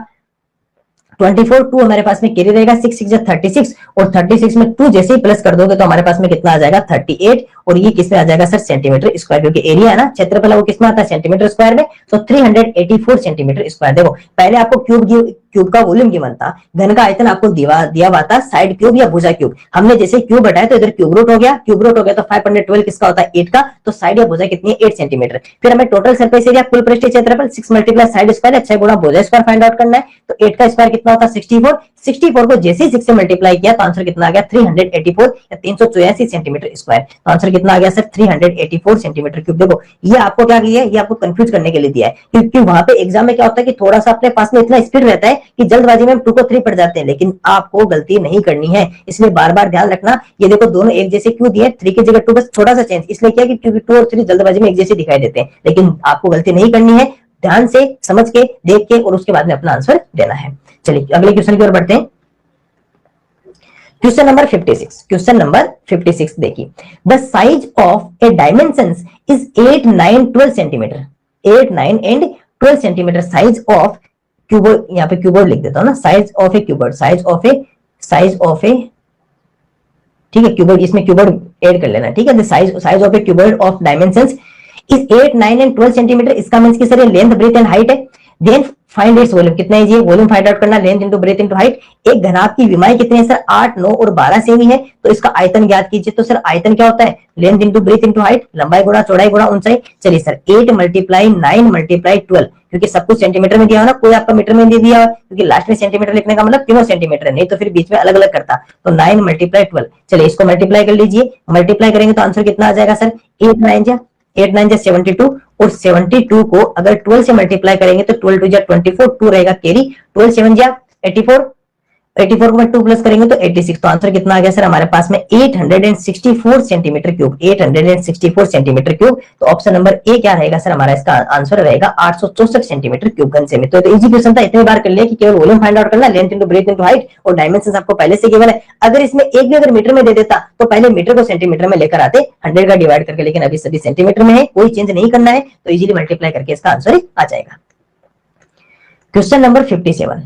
24, 2 हमारे पास में कैरी रहेगा, 6 6 36, और 36 में 2 जैसे ही प्लस कर दोगे तो हमारे पास में कितना आ जाएगा, 38। और ये किसमें आ जाएगा सर, सेंटीमीटर स्क्वायर, क्योंकि एरिया है ना, क्षेत्रफल है वो किसमें आता है, सेंटीमीटर स्क्वायर में। तो 384 सेंटीमीटर स्क्वायर। देखो पहले आपको क्यूब का वॉल्यूम गिवन था, घन का आयतन आपको दिया हुआ था साइड क्यूब या भुजा क्यूब। हमने जैसे क्यूब हटाया तो इधर क्यूब रूट हो गया, क्यूब रूट हो गया तो 512 किसका होता है, 8 का। तो साइड या भुजा कितनी है, 8 सेंटीमीटर। फिर हमें टोटल सरफेस एरिया कुल पृष्ठीय क्षेत्रफल 6 मल्टीप्लाई साइड स्क्वायर, 6 गुना भुजा स्क्वायर फाइंड आउट करना है। तो 8 का स्क्वायर कितना होता है, 64। 64 को जैसे ही 6 से मल्टीप्लाई किया तो आंसर कितना आ गया, 384 या 384 सेंटीमीटर स्क्वायर। तो आंसर कितना आ गया सर, 384 सेंटीमीटर क्यूब। देखो ये आपको क्या किया है, ये आपको कंफ्यूज करने के लिए दिया है, क्योंकि वहां पे एग्जाम में क्या होता है कि थोड़ा सा अपने पास में इतना स्पीड रहता है कि जल्दबाजी में हम 2 को 3 पढ़ जाते हैं, लेकिन आपको गलती नहीं करनी है। इसलिए बार बार ध्यान रखना, ये देखो दोनों एक जैसे क्यों दिए, 3 की जगह 2, बस छोटा सा चेंज इसलिए किया कि क्योंकि 2 और 3 जल्दबाजी में एक जैसे दिखाई देते हैं, लेकिन आपको गलती नहीं करनी है। ध्यान से समझ के देख के और उसके बाद में अपना आंसर देना है। चलिए अगले क्वेश्चन की ओर बढ़ते हैं। Question number 56। क्वेश्चन नंबर 56 देखिए, the size of a dimensions is 8 9 12 centimetre. 8 9 and 12 centimetre size of cupboard, यहाँ पे क्यूबोर्ड लिख देता हूं ना, size of a cupboard, size of a ठीक है, क्यूबोर्ड, इसमें क्यूबोर्ड ऐड कर लेना, ठीक है। The size of a cuboid of dimensions is 8 9 and 12 centimetre. इसका मींस कि सर ये लेंथ ब्रेथ एंड हाइट है। देन फाइंड इट्स वॉल्यूम, कितना है ये वॉल्यूम फाइंड आउट करना, length into breadth into height. एक घनाभ की विमाएं कितनी है सर, 8 9 और 12 सेमी है। तो इसका आयतन ज्ञात कीजिए। तो सर आयतन क्या होता है, length into breadth into height, लंबाई गुणा चौड़ाई गुणा ऊंचाई। चलिए सर 8 मल्टीप्लाई 9 मल्टीप्लाई 12, क्योंकि सब कुछ सेंटीमीटर में दिया हो ना, कोई आपका मीटर में नहीं दिया हो, क्योंकि लास्ट में सेंटीमीटर लिखने का मतलब तीनों सेंटीमीटर है, नहीं तो फिर बीच में अलग अलग करता। तो 9 मल्टीप्लाई 12, चलिए इसको मल्टीप्लाई कर लीजिए। मल्टीप्लाई करेंगे तो आंसर कितना आ जाएगा सर, 8 9 जा 72, और 72 को अगर 12 से मल्टीप्लाई करेंगे तो 12 2 जा 24, 2 रहेगा कैरी, 12 7 जा 84, 84 को 2 प्लस करेंगे तो 86। तो आंसर कितना आ गया सर, हमारे पास में 864 सेंटीमीटर क्यूब, 864 सेंटीमीटर क्यूब। तो ऑप्शन नंबर ए क्या रहेगा सर, हमारा इसका आंसर रहेगा 864 सेंटीमीटर क्यूब घन सेमी। तो इजी क्वेश्चन था, इतनी बार कर लिया कि केवल वॉल्यूम फाइंड आउट करना, length into breadth into height, और डायमेंशंस आपको पहले से गिवन है। अगर इसमें एक भी अगर मीटर में दे देता तो पहले मीटर को सेंटीमीटर में लेकर आते 100 का डिवाइड करके, लेकिन अभी सभी सेंटीमीटर में है, कोई चेंज नहीं करना है, तो इजीली मल्टीप्लाई करके इसका आंसर आ जाएगा। क्वेश्चन नंबर 57,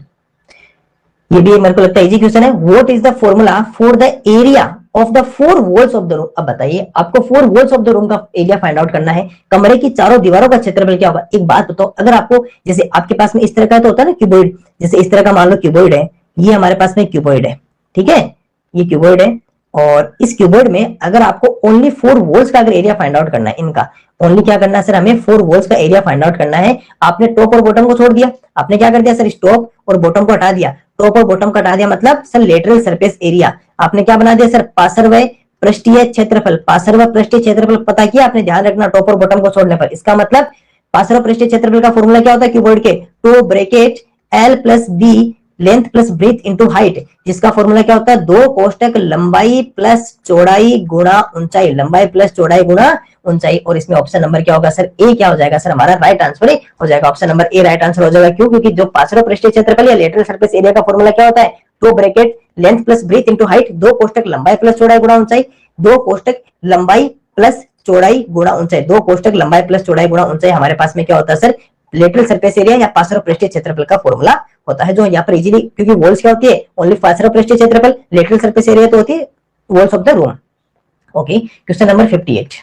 ये भी मेरे को लगता है इजी क्वेश्चन है। What is the formula for the area of the 4 walls of the room. अब बताइए, आपको 4 वॉल्स ऑफ द रूम का एरिया फाइंड आउट करना है। कमरे की चारों दीवारों का क्षेत्रफल क्या होगा। एक बात बताओ, अगर आपको जैसे आपके पास में इस तरह का तो होता है ना क्यूबॉइड, जैसे इस तरह का मान लो क्यूबॉइड है, ये हमारे पास में क्यूबॉइड है, ठीक है, ये क्यूबॉइड है, और इस क्यूबॉइड में अगर आपको ओनली 4 वॉल्स का अगर एरिया फाइंड आउट करना है, इनका ओनली क्या करना है सर, हमें 4 वॉल्स का एरिया फाइंड आउट करना है। आपने टॉप और बॉटम को छोड़ दिया, आपने क्या कर दिया सर, टॉप और बॉटम को हटा दिया। टॉप और बॉटम को हटा दिया मतलब सर लेटरल सरफेस एरिया आपने क्या बना दिया सर, पार्श्व पृष्ठीय क्षेत्रफल। पार्श्व पृष्ठीय क्षेत्रफल पता किया आपने, ध्यान रखना टॉप और बॉटम को छोड़ने पर। इसका मतलब पार्श्व पृष्ठीय क्षेत्रफल का फॉर्मूला क्या होता है क्यूबॉइड के, 2 bracket l plus b length plus breadth into height, जिसका फॉर्मूला क्या होता है, 2 कोष्टक लंबाई प्लस चौड़ाई गुणा ऊंचाई, लंबाई प्लस चौड़ाई गुणा ऊंचाई। और इसमें ऑप्शन नंबर क्या होगा सर, ए क्या हो जाएगा सर, हमारा राइट आंसर हो जाएगा। Option number a right answer हो जाएगा। क्यों, क्योंकि जो पार्श्व पृष्ठीय क्षेत्रफल या लेटरल सरफेस एरिया का फॉर्मूला क्या होता है, 2 bracket length plus breadth into height, 2 कोष्टक लंबाई प्लस चौड़ाई गुणा ऊंचाई, 2 कोष्टक लंबाई प्लस चौड़ाई गुणा ऊंचाई, 2 कोष्टक लंबाई प्लस चौड़ाई गुणा ऊंचाई हमारे पास में क्या होता है सर, लेटरल सरफेस एरिया या पार्श्व पृष्ठीय क्षेत्रफल का फॉर्मूला होता है। जो यहाँ पर इजीली, क्योंकि वॉल्स क्या होती है, ओनली पार्श्व पृष्ठीय क्षेत्रफल, लेटरल सरफेस एरिया तो होती है walls of the room. Okay, question number 58।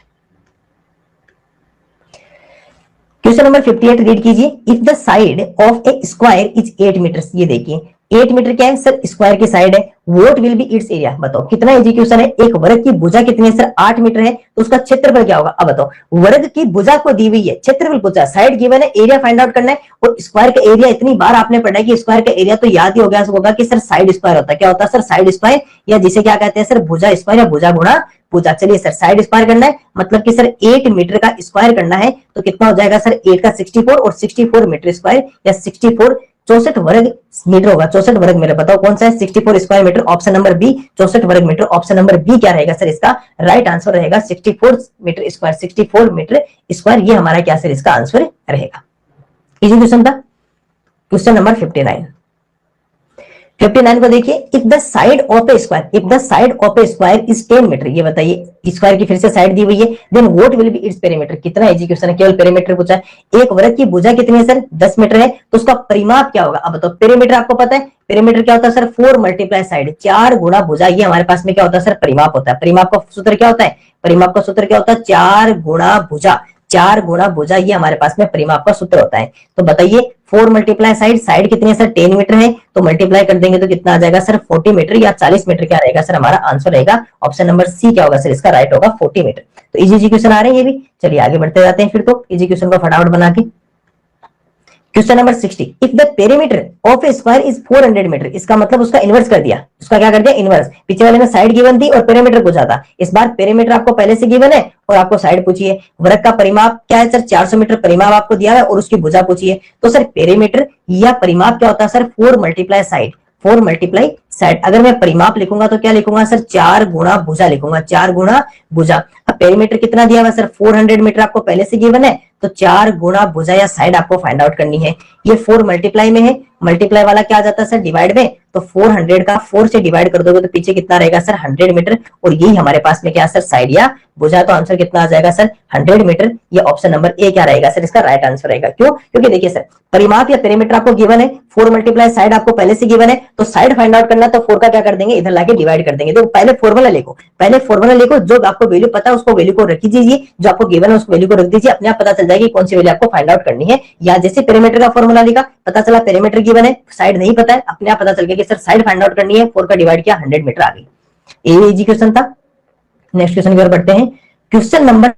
Question number 58 read कीजिए। If the side of a square is 8 metre, ये देखिए 8 मीटर क्या है सर, स्क्वायर की साइड है। What will be its area, बताओ कितना इजी क्वेश्चन है। एक वर्ग की भुजा कितनी है सर, 8 मीटर है, तो उसका क्षेत्रफल क्या होगा। अब बताओ, वर्ग की भुजा को दी हुई है, क्षेत्रफल पूछा, साइड गिवन है, एरिया फाइंड आउट करना है। और स्क्वायर का एरिया इतनी बार आपने पढ़ा है कि स्क्वायर का एरिया तो याद ही हो गया होगा कि सर साइड स्क्वायर होता है। क्या होता है सर, साइड स्क्वायर, या जिसे क्या कहते हैं सर, भुजा स्क्वायर या भुजा गुणा भुजा। चलिए सर साइड स्क्वायर करना है, मतलब कि सर 8 मीटर का स्क्वायर करना है, तो कितना हो जाएगा सर, 8 का 64 और 64 मीटर स्क्वायर या 64 64 वर्ग मीटर होगा। 64 वर्ग मीटर, बताओ कौन सा है, 64 square metre, option number b 64 वर्ग मीटर। ऑप्शन नंबर बी क्या रहेगा सर, इसका राइट आंसर रहेगा 64 मीटर स्क्वायर, 64 मीटर स्क्वायर, ये हमारा क्या सर इसका आंसर रहेगा। इजी क्वेश्चन था। Question number 59। 59 को देखिए, if the side of a square, if the side of a square is 10 metre, ये बताइए स्क्वायर की फिर से साइड दी हुई है, then what will be its perimeter. कितना इजी क्वेश्चन है, केवल पेरीमीटर पूछा है। एक वर्ग की भुजा कितनी है सर, 10 मीटर है, तो उसका परिमाप क्या होगा। अब बताओ, पेरीमीटर आपको पता है, पेरीमीटर क्या होता है सर, 4 मल्टीप्लाई साइड, 4 गुणा भुजा, ये हमारे पास में क्या होता है सर, परिमाप होता है। परिमाप का सूत्र क्या होता है, परिमाप का सूत्र क्या होता है, 4 गुणा भुजा, 4 गुणा भुजा, ये हमारे पास में परिमाप का सूत्र होता है। तो बताइए 4 मल्टीप्लाई साइड, साइड कितनी है सर, 10 मीटर है, तो मल्टीप्लाई कर देंगे तो कितना आ जाएगा सर, 40 मीटर या 40 मीटर क्या रहेगा सर, हमारा आंसर रहेगा ऑप्शन नंबर सी क्या होगा सर, इसका राइट होगा 40 मीटर। तो इजी क्वेश्चन आ रहे हैं ये भी। चलिए आगे बढ़ते जाते हैं फिर तो इजी क्वेश्चन को फटाफट बना के। Question number 60, if the perimeter of a square is 400 metre, इसका मतलब उसका इनवर्स कर दिया, उसका क्या कर दिया, इनवर्स। पीछे वाले में साइड गिवन थी और पेरीमीटर पूछा था, इस बार पेरीमीटर आपको पहले से गिवन है और आपको साइड पूछी है। वर्ग का परिमाप क्या है सर, 400 मीटर परिमाप आपको दिया है और उसकी भुजा पूछी है। तो सर पेरीमीटर या परिमाप क्या होता है sir, 4 multiply side, 4 multiply side. अगर मैं परिमाप लिखूंगा तो क्या लिखूंगा सर, 4 गुणा भुजा लिखूंगा, 4 गुणा भुजा। अब पेरीमीटर कितना दिया हुआ सर, 400 मीटर आपको पहले से गिवन है, तो 4 गुणा भुजा या साइड आपको फाइंड आउट करनी है। ये 4 मल्टीप्लाई में है, मल्टीप्लाई वाला क्या आ जाता है सर, डिवाइड में, तो 400 का 4 से डिवाइड कर दोगे तो पीछे कितना रहेगा सर, 100 मीटर, और यही हमारे पास में क्या सर, साइड या भुजा। तो आंसर कितना आ जाएगा सर, 100 मीटर। ये ऑप्शन नंबर ए क्या रहेगा सर, इसका राइट आंसर रहेगा। क्यों, क्योंकि देखिए सर परिमाप या पेरीमीटर आपको गिवन है, 4 मल्टीप्लाई साइड आपको पहले से गिवन है, तो साइड फाइंड आउट करना, तो 4 का क्या कर देंगे, इधर लाके डिवाइड कर देंगे। तो पहले फॉर्मूला लिखो, पहले फॉर्मूला लिखो, जो आपको वैल्यू पता है उसको वैल्यू को रख दीजिए, जो आपको गिवन है उस वैल्यू को रख दीजिए, अपने आप पता चल जाएगी कौन सी वैल्यू आपको फाइंड आउट करनी है। या जैसे पेरीमीटर का फॉर्मूला लिखा, पता चला पेरीमीटर गिवन है, साइड नहीं पता है, अपने आप पता चल गया कि सर साइड फाइंड आउट करनी है, 4 का डिवाइड किया 100 मीटर आ गई। ये इजी क्वेश्चन था। नेक्स्ट क्वेश्चन की ओर बढ़ते हैं। Question number,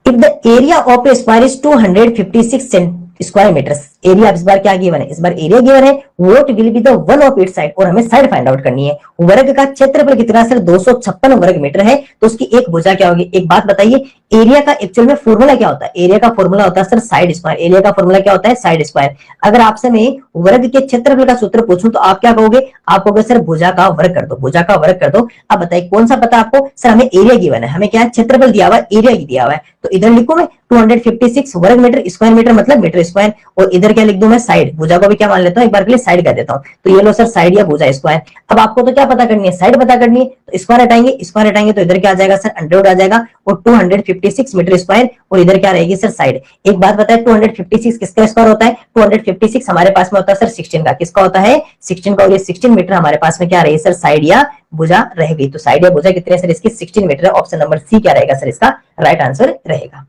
if the area of a square is 256 square metres, area इस बार क्या गिवन है, इस बार एरिया गिवन है, what will be the one of its side, और हमें साइड फाइंड आउट करनी है। वर्ग का क्षेत्रफल कितना सर, 256 वर्ग मीटर है, तो उसकी एक भुजा क्या होगी। एक बात बताइए, एरिया का एक्चुअल में फॉर्मूला क्या होता है, एरिया का फॉर्मूला होता है सर साइड स्क्वायर, एरिया का फॉर्मूला क्या होता है, साइड स्क्वायर। अगर आपसे मैं वर्ग के क्षेत्रफल का सूत्र पूछूं तो आप क्या कहोगे, आप कहोगे सर भुजा का वर्ग कर दो, भुजा का वर्ग कर दो। अब बताइए कौन सा पता आपको, सर हमें एरिया गिवन है, हमें क्या है, क्षेत्रफल दिया हुआ है, एरिया दिया हुआ है, तो इधर लिखूं मैं 256 वर्ग मीटर, स्क्वायर मीटर मतलब मीटर स्क्वायर, और इधर क्या लिख दूं मैं, साइड। भुजा को भी क्या मान लेता हूं, एक बार के लिए साइड कर देता हूं, तो ये लो सर साइड या भुजा स्क्वायर। अब आपको तो क्या पता करनी है, साइड पता करनी है, तो स्क्वायर हटाएंगे, स्क्वायर हटाएंगे तो इधर क्या आ जाएगा सर, 100 आ जाएगा, और 256 मीटर स्क्वायर, और इधर क्या रहेगी सर, साइड। एक बात बताए, 256 किसका स्क्वायर होता है, 256 हमारे पास में होता है सर 16 का, किसका होता है, 16 का, और ये 16 मीटर हमारे पास में क्या रहेगी सर, साइड या भुजा रहेगी। तो साइड या भुजा कितने सर, इसकी 16 मीटर है। ऑप्शन नंबर सी क्या रहेगा सर, इसका राइट आंसर रहेगा।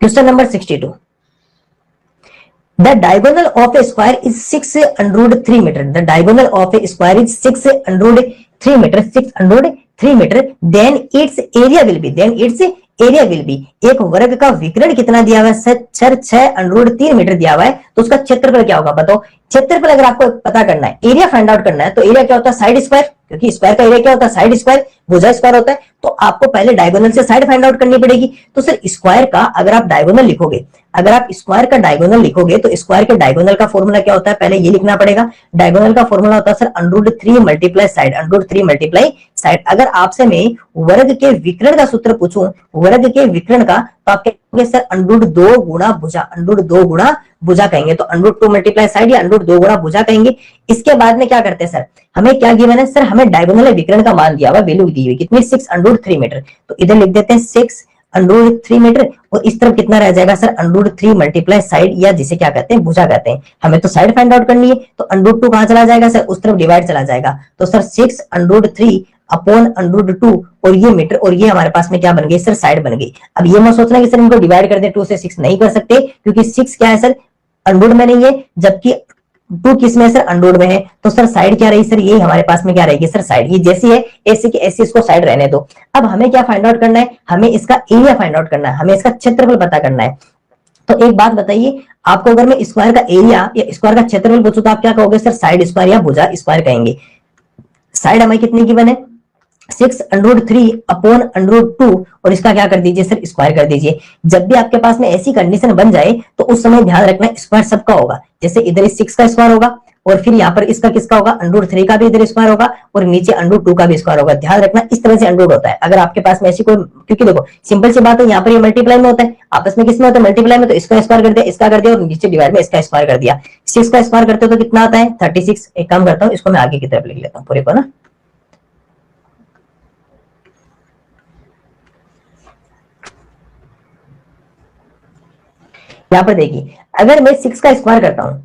Question number 62, the diagonal of a square is 603 metre, the diagonal of a square is 603 metre, 603 metre, then its area will be, then its area will be, एक वर्ग का विकर्ण कितना दिया हुआ है सर, 603 मीटर दिया हुआ है, तो उसका क्षेत्रफल क्या होगा बताओ। क्षेत्रफल अगर आपको पता करना है, एरिया फाइंड आउट करना है, तो एरिया क्या होता है साइड स्क्वायर, क्योंकि स्क्वायर का एरिया क्या होता है साइड स्क्वायर, भुजा स्क्वायर होता है, तो आपको पहले डायगोनल से साइड फाइंड आउट करनी पड़ेगी। तो सर स्क्वायर का अगर आप डायगोनल लिखोगे, अगर आप स्क्वायर का डायगोनल लिखोगे तो स्क्वायर के डायगोनल का फॉर्मूला क्या होता है, पहले ये लिखना पड़ेगा। डायगोनल का फॉर्मूला होता है sir √3 multiply side, √3 multiply side. अगर आपसे मैं वर्ग के विकर्ण का सूत्र पूछूं, वर्ग के विकर्ण का, तो आप कहेंगे सर √2 गुणा भुजा, √2 गुणा भुजा कहेंगे, तो √2 मल्टीप्लाई साइड या √2 गुणा भुजा कहेंगे। इसके बाद में क्या करते हैं सर, हमें क्या गिवन है सर, हमें डायगोनल विकर्ण का मान दिया हुआ, वैल्यू दी हुई कितनी 6√3 मीटर, तो इधर लिख देते हैं 6√3 मीटर, और इस तरफ कितना रह जाएगा सर √3 मल्टीप्लाई साइड, या जिसे क्या कहते हैं भुजा कहते हैं। हमें तो साइड फाइंड आउट करनी है, तो √2 कहां चला जाएगा सर, उस तरफ डिवाइड चला जाएगा, तो सर 6√3 अपॉन √2, और ये मीटर, और ये हमारे पास में क्या बन गई सर साइड बन गई। अब ये मत सोचना कि सर इनको डिवाइड कर दे, 2 से 6 नहीं कर सकते, क्योंकि 6 क्या है सर अंडरवुड में नहीं है, जबकि 2 किस में सर अंडरवुड में है, तो सर साइड क्या रही सर, ये हमारे पास में क्या रहेगी सर साइड, ये जैसी है ऐसी की ऐसी, इसको साइड रहने दो। अब हमें क्या फाइंड आउट करना है, हमें इसका एरिया फाइंड आउट करना है, हमें इसका क्षेत्रफल पता करना है। तो एक बात बताइए आपको, अगर मैं स्क्वायर का एरिया या स्क्वायर का क्षेत्रफल पूछूं तो आप क्या कहोगे सर, साइड स्क्वायर या भुजा स्क्वायर कहेंगे। साइड हमें कितनी गिवन है 6√3 अपॉन √2, और इसका क्या कर दीजिए सर स्क्वायर कर दीजिए। जब भी आपके पास में ऐसी कंडीशन बन जाए तो उस समय ध्यान रखना स्क्वायर सबका होगा, जैसे इधर 6 का स्क्वायर होगा, और फिर यहाँ पर इसका किसका होगा √3 का भी इधर स्क्वायर होगा, और नीचे √2 का भी स्क्वायर होगा। ध्यान रखना इस तरह से अंडरवुड होता है। अगर आपके पास में ऐसी कोई, क्योंकि देखो सिंपल सी बात है, यहाँ पर ये मल्टीप्लाई में होता है, आपस में किसमें होता है मल्टीप्लाई में, तो इसका स्क्वायर कर दिया, इसका कर दिया, और नीचे डिवाइड में इसका स्क्वायर कर दिया। 6 का स्क्वायर करते हो तो कितना आता है 36। एक काम करता हूँ, इसको मैं आगे की तरफ लिख लेता हूँ पूरे को ना, यहाँ पर देखिए अगर मैं 6 का स्क्वायर करता हूं,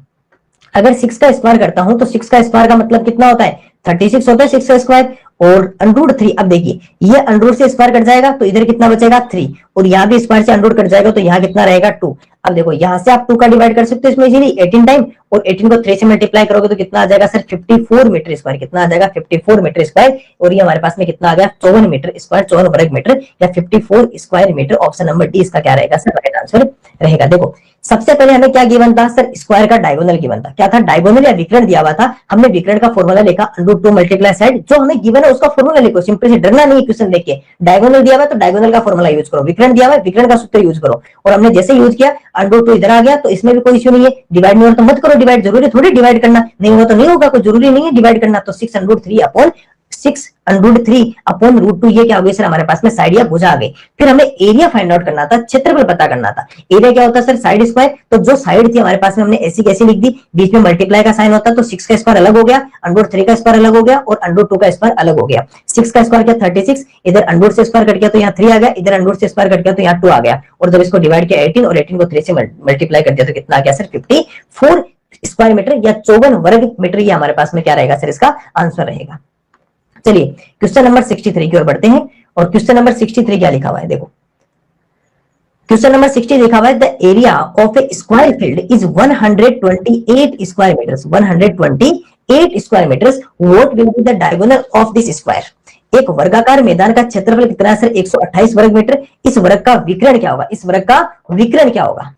अगर 6 का स्क्वायर करता हूं तो 6 का स्क्वायर का मतलब कितना होता है 36 होता है 6 का स्क्वायर, और √3। अब देखिए ये अंडरवुड से स्क्वायर कट जाएगा तो इधर कितना बचेगा 3, और यहाँ भी स्क्वायर से अंडरवुड कट जाएगा तो यहाँ कितना रहेगा 2। अब देखो यहाँ से आप 2 का डिवाइड कर सकते हो इसमें इजीली 18 टाइम, और 18 को 3 से मल्टीप्लाई करोगे तो कितना आ जाएगा सर 54 मीटर स्क्वायर, कितना आ जाएगा 54 मीटर स्क्वायर, और ये हमारे पास में कितना आ गया 54 मीटर स्क्वायर, 54 वर्ग मीटर या 54 square metre. Option number D इसका क्या रहेगा सर राइट आंसर रहेगा। देखो सबसे पहले हमें क्या गिवन था सर, स्क्वायर का डायगोनल गिवन था, क्या था डायगोनल या विकर्ण दिया हुआ था, हमने विकर्ण का फॉर्मूला लिखा √2 मल्टीप्लाई साइड, जो हमें गिवन है उसका फॉर्मूला लिखो, सिंपल से डरना नहीं क्वेश्चन देख के। डायगोनल दिया हुआ तो डायगोनल का फॉर्मूला यूज करो, विकर्ण दिया हुआ विकर्ण का सूत्र यूज करो, और हमने जैसे यूज किया √2 इधर आ गया, तो इसमें भी कोई इश्यू नहीं है। डिवाइड नहीं हो तो मत करो डिवाइड, जरूरी थोड़ी डिवाइड करना, नहीं हुआ तो नहीं होगा, कोई जरूरी नहीं है डिवाइड करना। तो 6√3 अपॉन 6√3 अपॉन √2, ये क्या हो गई सर हमारे पास में साइड या भुजा आ गई। फिर हमें एरिया फाइंड आउट करना था, क्षेत्रफल पता करना था। एरिया क्या होता है सर साइड स्क्वायर, तो जो साइड थी हमारे पास में हमने ऐसी कैसी लिख दी, बीच में मल्टीप्लाई का साइन होता है, तो 6 का स्क्वायर अलग हो गया, √3 का स्क्वायर अलग हो गया, और √2 का स्क्वायर अलग हो गया। 6 का स्क्वायर किया 36, इधर √2 से स्क्वायर कट गया तो यहाँ 3 आ गया, इधर √2 से स्क्वायर कट गया तो यहाँ 2 आ गया, और जब इसको डिवाइड किया 18 और 18 को 3 से मल्टीप्लाई कर दिया तो कितना आ गया सर 54 स्क्वायर मीटर या 54 वर्ग मीटर। ये हमारे पास में क्या रहेगा सर इसका आंसर रहेगा। चलिए क्वेश्चन नंबर 63 की ओर बढ़ते हैं, और क्वेश्चन नंबर 63 क्या लिखा हुआ है देखो, क्वेश्चन नंबर 60 लिखा हुआ है the area of a square field is 128 square metres, 128 square metres, what will be the diagonal of this square. एक वर्गाकार मैदान का क्षेत्रफल कितना है सर 128 वर्ग मीटर, इस वर्ग का विकर्ण क्या होगा, इस वर्ग का विकर्ण क्या होगा।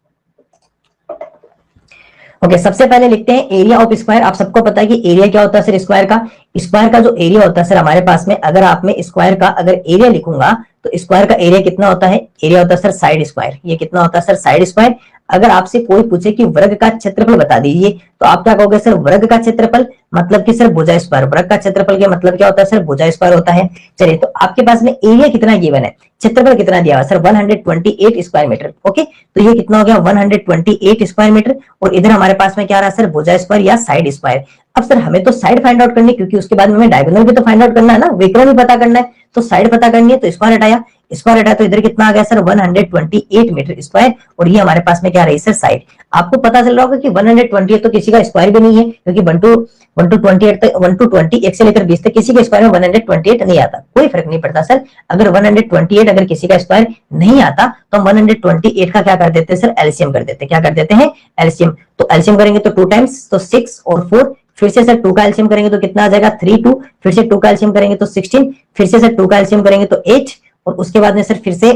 ओके सबसे पहले लिखते हैं एरिया ऑफ स्क्वायर। आप सबको पता है कि एरिया क्या होता है सर स्क्वायर का, स्क्वायर का जो एरिया होता है सर हमारे पास में, अगर आप में स्क्वायर का अगर एरिया लिखूंगा तो स्क्वायर का एरिया कितना होता है, एरिया होता है सर साइड स्क्वायर, ये कितना होता है सर साइड स्क्वायर। अगर आपसे कोई पूछे कि वर्ग का क्षेत्रफल बता दीजिए तो आप क्या कहोगे सर वर्ग का क्षेत्रफल मतलब कि सर भुजा स्क्वायर, वर्ग का क्षेत्रफल का मतलब क्या होता है सर भुजा स्क्वायर होता है। चलिए तो आपके पास में एरिया कितना गिवन है, क्षेत्रफल कितना दिया हुआ सर 128 स्क्वायर मीटर। ओके तो ये कितना हो गया 128 स्क्वायर मीटर, और इधर हमारे पास में क्या रहा सर भुजा स्क्वायर या साइड स्क्वायर। अब सर हमें तो साइड फाइंड आउट करनी, क्योंकि उसके बाद में हमें डायगोनल भी तो फाइंड आउट करना है ना, विकर्ण भी पता करना है, तो साइड पता करनी है तो स्क्वायर हटाया, स्क्वायर हटा तो इधर कितना आ गया सर 128 मीटर स्क्वायर, और ये हमारे पास में क्या रही सर साइड। आपको पता चल रहा होगा कि 128 तो किसी का स्क्वायर भी नहीं है, क्योंकि 1 to 28 तक 1 to 20 1 से लेकर 20 तक किसी के स्क्वायर में 128 नहीं आता, कोई फर्क नहीं पड़ता सर। अगर 128 अगर किसी का स्क्वायर नहीं आता तो हम 128 का क्या कर देते हैं सर एलसीएम कर देते हैं। क्या कर देते हैं एलसीएम। तो एलसीएम करेंगे तो 2 टाइम्स तो 6 और 4, फिर से सर 2 का एलसीएम करेंगे तो कितना आ जाएगा 3 2, फिर से 2 का एलसीएम करेंगे तो 16, फिर से सर 2 का एलसीएम करेंगे तो 8, और उसके बाद में सर फिर से